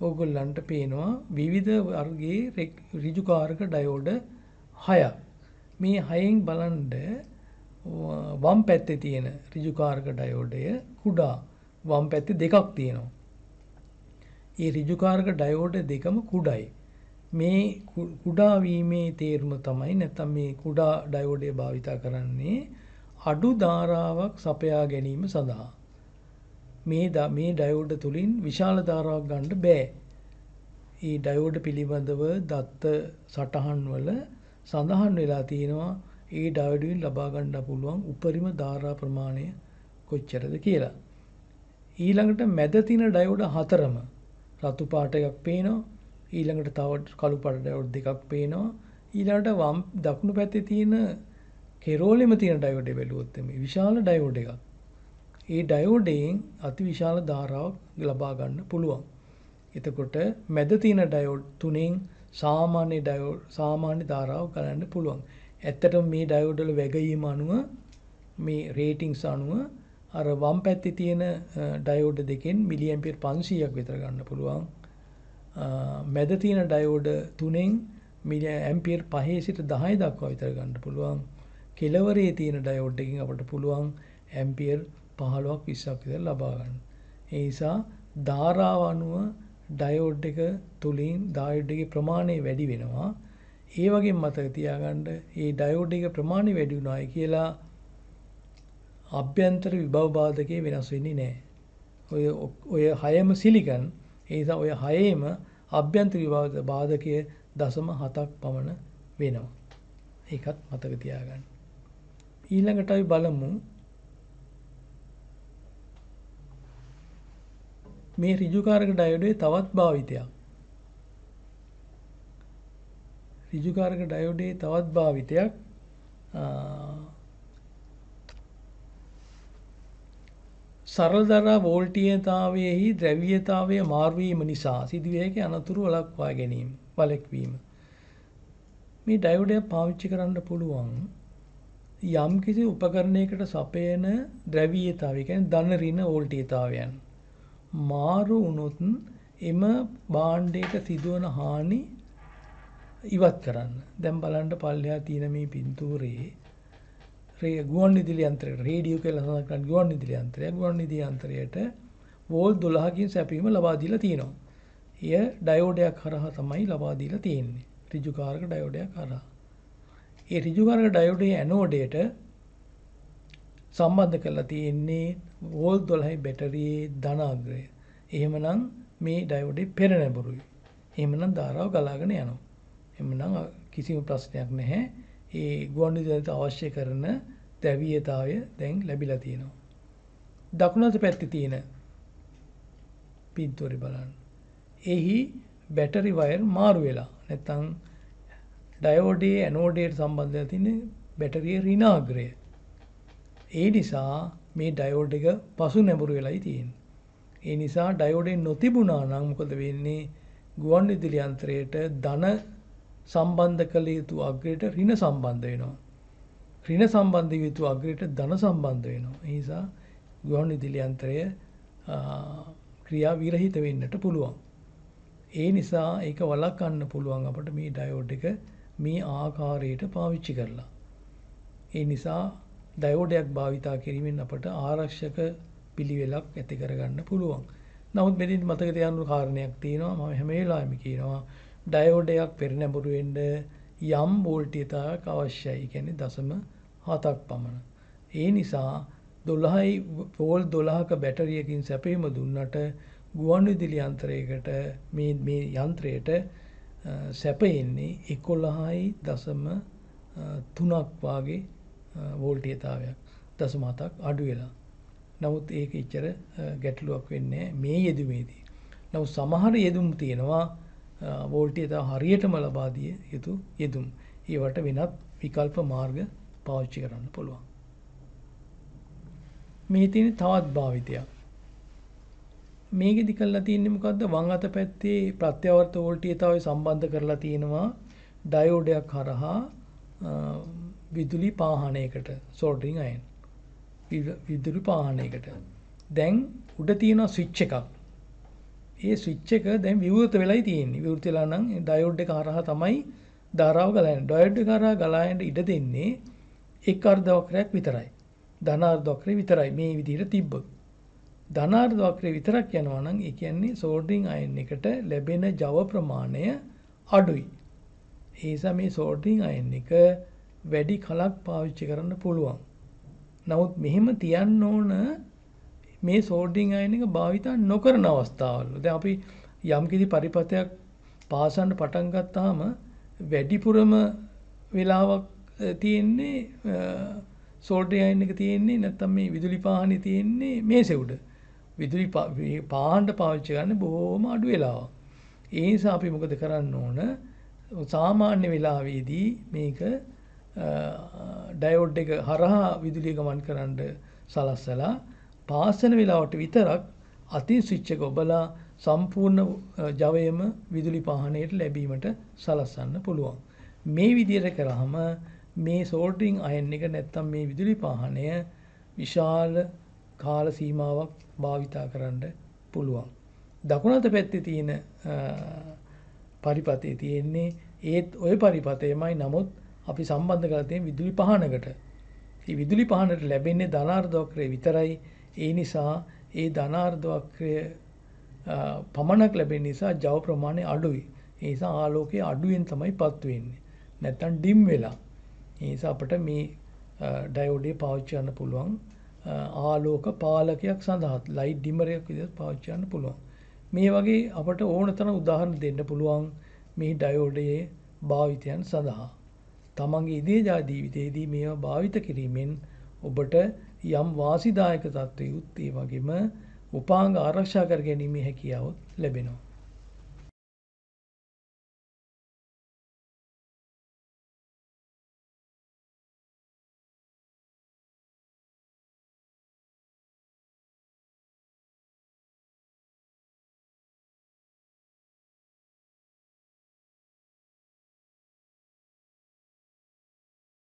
ඕගොල්ලන්ට පේනවා විවිධ වර්ගයේ ඍජුකාරක ඩයෝඩ 6ක්. මේ 6න් බලන්න වම් පැත්තේ තියෙන ඍජුකාරක ඩයෝඩය කුඩා, වම් පැත්තේ දෙකක් තියෙනවා. මේ ඍජුකාරක ඩයෝඩ දෙකම කුඩායි. මේ කුඩා වීමේ තේරුම තමයි නැත්නම් මේ කුඩා ඩයෝඩය භාවිත කරන්නේ අඩු ධාරාවක් සපයා ගැනීම සඳහා. මේ ඩයෝඩ තුලින් විශාල ධාරාවක් ගන්න බෑ. මේ ඩයෝඩ පිළිබඳව දත්ත සටහන් වල සඳහන් වෙලා තියෙනවා ඒ ඩයෝඩයෙන් ලබා ගන්න පුළුවන් උපරිම ධාරා ප්‍රමාණය කොච්චරද කියලා. ඊළඟට මැද තියෙන ඩයෝඩ හතරම රතු පාට එකක් පේනවා. ඊළඟට තව කළු පාට ඩයෝඩ් දෙකක් පේනවා. ඊළඟට වම් දකුණු පැත්තේ තියෙන කෙරෝලෙම තියෙන ඩයෝඩ් එක බැලුවොත් මේ විශාල ඩයෝඩ් එකක්. ඒ ඩයෝඩයෙන් අති විශාල ධාරාවක් ලබා ගන්න පුළුවන්. එතකොට මැද තියෙන ඩයෝඩ් තුනෙන් සාමාන්‍ය ධාරාවක් ගන්න පුළුවන්. ඇත්තටම මේ ඩයෝඩ් වල වැගීම අනුව මේ රේටින්ග්ස් අනුව අර වම් පැත්තේ තියෙන ඩයෝඩ් දෙකෙන් මිලි ඇම්පියර් 500ක් විතර ගන්න පුළුවන්. මැද තියෙන ඩයෝඩ තුනෙන් මිලි ඇම්පියර් 5 සිට 10 දක්වා විතර ගන්න පුළුවන්. කෙළවරේ තියෙන ඩයෝඩ් එකකින් අපට පුළුවන් ඇම්පියර් 15ක් 20ක් විතර ලබා ගන්න. ඒ නිසා ධාරාව අනුව ඩයෝඩ් එක තුලින් ඩයෝඩ් එකේ ප්‍රමාණය වැඩි වෙනවා. ඒ වගේම මතක තියාගන්න මේ ඩයෝඩ් එක ප්‍රමාණය වැඩි වුණායි කියලා අභ්‍යන්තර විභව බාධකේ වෙනස් වෙන්නේ නැහැ. ඔය 6ම සිලිකන්. ඒ නිසා ඔය 6ේම අභ්‍යන්තර විභව බාධකය 0.7ක් පමණ වෙනවා. ඒකත් මතක තියාගන්න. ඊළඟට අපි බලමු මේ ඍජුකාරක ඩයෝඩේ තවත් භාවිතයක්. ඍජුකාරක ඩයෝඩේ තවත් භාවිතයක් සරල ධාරා වෝල්ටීයතාවයෙහි ද්‍රව්‍යතාවය මාරු වීම නිසා සිදුවිය හැකි අනතුරු වළක්වීම. මේ ඩයෝඩය පාවිච්චි කරන්න පුළුවන් යම් කිසි උපකරණයකට සපයන ද්‍රව්‍යතාවය කියන්නේ ධන ඍණ වෝල්ටීයතාවයන් මාරු වුණොත් එම භාණ්ඩයට සිදුවන හානි ඉවත් කරන්න. දැන් බලන්න පල්ලෙහා තියෙන මේ පින්තූරේ ගුවන් විදුලි යන්ත්‍රයකට රේඩියෝ කියලා සඳහන් කරන ගුවන් විදුලි යන්ත්‍රය ගුවන් විදුලි යන්ත්‍රයට වෝල්ට් 12කින් සැපීම ලබා දීලා තියෙනවා. එය ඩයෝඩයක් හරහා තමයි ලබා දීලා තියෙන්නේ. ඍජුකාරක ඩයෝඩයක් හරහා. ඒ ඍජුකාරක ඩයෝඩයේ ඇනෝඩයට සම්බන්ධ කරලා තියෙන්නේ වෝල්ට් 12 බැටරියේ ධනාග්‍රය. එහෙමනම් මේ ඩයෝඩේ පෙර නැඹුරුයි. එහෙමනම් ධාරාව ගලාගෙන යනවා. එහෙමනම් කිසිම ප්‍රශ්නයක් නැහැ. ඒ ගුවන් විදුලියට අවශ්‍ය කරන ද්‍රව්‍යතාවය දැන් ලැබිලා තියෙනවා. දකුණත පැත්තේ තියෙන පින්තූරය බලන්න. එහි බැටරි වයර් මාරු වෙලා නැත්නම් ඩයෝඩේ ඇනෝඩයට සම්බන්ධ වෙලා තියෙන බැටරියේ ඍණාග්‍රය. ඒ නිසා මේ ඩයෝඩ් එක පසු නැඹුරු වෙලයි තියෙන්නේ. ඒ නිසා ඩයෝඩේ නොතිබුණා නම් මොකද වෙන්නේ? ගුවන් විදුලි යන්ත්‍රයට ධන සම්බන්ධ කළ යුතු අග්‍රයට ඍණ සම්බන්ධ වෙනවා. ඍණ සම්බන්ධ යුතු අග්‍රයට ධන සම්බන්ධ වෙනවා. ඒ නිසා ගුවන් විදුලි යන්ත්‍රය ක්‍රියා විරහිත වෙන්නට පුළුවන්. ඒ නිසා ඒක වළක්වන්න පුළුවන් අපිට මේ ඩයෝඩ් එක මේ ආකාරයට පාවිච්චි කරලා. ඒ නිසා ඩයෝඩයක් භාවිතා කිරීමෙන් අපට ආරක්ෂක පිළිවෙලක් ඇති කරගන්න පුළුවන්. නමුත් මෙතන මතක තියාගන්න කාරණයක් තියෙනවා. මම හැම වෙලාවෙම කියනවා ඩයෝඩයක් පෙරනැඹුරු වෙන්න යම් වෝල්ටේජයක් අවශ්‍යයි. කියන්නේ 0.7ක් පමණ. ඒ නිසා 12 වෝල්ට් 12ක බැටරියකින් සැපයීම දුන්නට ගුවන්විදුලි යන්ත්‍රයකට මේ යන්ත්‍රයට සැපෙන්නේ 11.3ක් වාගේ වෝල්ටේජතාවයක් 0.7ක් අඩු වෙලා. නමුත් ඒක ඉච්චර ගැටලුවක් වෙන්නේ මේ යෙදුමේදී. නමුත් සමහර යෙදුම් තියෙනවා වෝල්ටේජතාව හරියටම ලබා දිය යුතු යෙදුම්. ඒවට වෙනත් විකල්ප මාර්ග පාවිච්චි කරන්න පුළුවන්. මේ තියෙන තවත් භාවිතයක්. මේකෙදි කරලා තියෙන්නේ මොකද්ද? වම් අත පැත්තේ ප්‍රත්‍යවර්ත වෝල්ටේජතාවය සම්බන්ධ කරලා තියෙනවා ඩයෝඩයක් හරහා විදුලි පාහනයකට සෝල්ඩරින් අයන්. විදුලි පාහනයකට. දැන් උඩ තියෙන ස්විච් එකක්. ඒ ස්විච් එක දැන් විවෘත වෙලයි තියෙන්නේ. විවෘත වෙලා නම් ඩයෝඩ් එක හරහා තමයි ධාරාව ගලන්නේ. ඩයෝඩ් එක හරහා ගලා යන්න ඉඩ දෙන්නේ එක් අර්ධ වක්‍රයක් විතරයි. ධන අර්ධ වක්‍රය විතරයි මේ විදිහට තිබ්බොත්. ධන අර්ධ වක්‍රය විතරක් යනවා නම් ඒ කියන්නේ සෝල්ඩරින් අයන් එකට ලැබෙන ජව ප්‍රමාණය අඩුයි. ඒ නිසා මේ සෝල්ඩරින් අයන් එක වැඩි කලක් පාවිච්චි කරන්න පුළුවන්. නමුත් මෙහෙම තියන්න ඕන මේ සෝල්ඩරින් අයන් එක භාවිතා නොකරන අවස්ථාවල. දැන් අපි යම් කිසි පරිපථයක් පාසන්න පටන් ගත්තාම වැඩිපුරම වෙලාවක් තියෙන්නේ සෝල්ඩරින් අයන් එක තියෙන්නේ නැත්නම් මේ විදුලි පාහනේ තියෙන්නේ මේසෙ උඩ. විදුලි පාහන්න පාවිච්චි කරන්නේ බොහොම අඩු වෙලාවක්. ඒ නිසා අපි මොකද කරන්න ඕන? සාමාන්‍ය වෙලාවේදී මේක ඩයෝඩ් එක හරහා විදුලිය ගමන් කරන්න සලස්සලා පාසන වෙලාවට විතරක් අතින් ස්විච් එක ඔබලා සම්පූර්ණ ජවයම විදුලි පාහනයට ලැබීමට සලස්සන්න පුළුවන්. මේ විදිහට කරාම මේ සෝල්ඩරින් අයන් එක නැත්තම් මේ විදුලි පාහනය විශාල කාල සීමාවක් භාවිතා කරන්න පුළුවන්. දකුණත පැත්තේ තියෙන පරිපථයේ තියෙන්නේ ඒත් ওই පරිපථයමයි. නමුත් අපි සම්බන්ධ කරලා තියෙන විදුලි පහනකට. මේ විදුලි පහනට ලැබෙන්නේ ධනාර්ධ වක්‍රය විතරයි. ඒ නිසා ඒ ධනාර්ධ වක්‍රය පමණක් ලැබෙන නිසා ජව ප්‍රමාණය අඩුයි. ඒ නිසා ආලෝකය අඩුවෙන් තමයි පත් වෙන්නේ. නැත්තම් ඩිම් වෙලා. ඒ නිසා අපිට මේ ඩයෝඩේ පාවිච්චි කරන්න පුළුවන් ආලෝක පාලකයක් සඳහා ලයිට් ඩිමර් එකක් විදිහට පාවිච්චි කරන්න පුළුවන්. මේ වගේ අපට ඕන තරම් උදාහරණ දෙන්න පුළුවන් මේ ඩයෝඩයේ භාවිතයන් සඳහා. තමන්ගේ ඉදිරියදා ජීවිතයේදී මේවා භාවිත කිරීමෙන් ඔබට යම් වාසිදායක තත්ත්වයුත් ඒ වගේම උපාංග ආරක්ෂා කර ගැනීමේ හැකියාව ලැබෙනවා.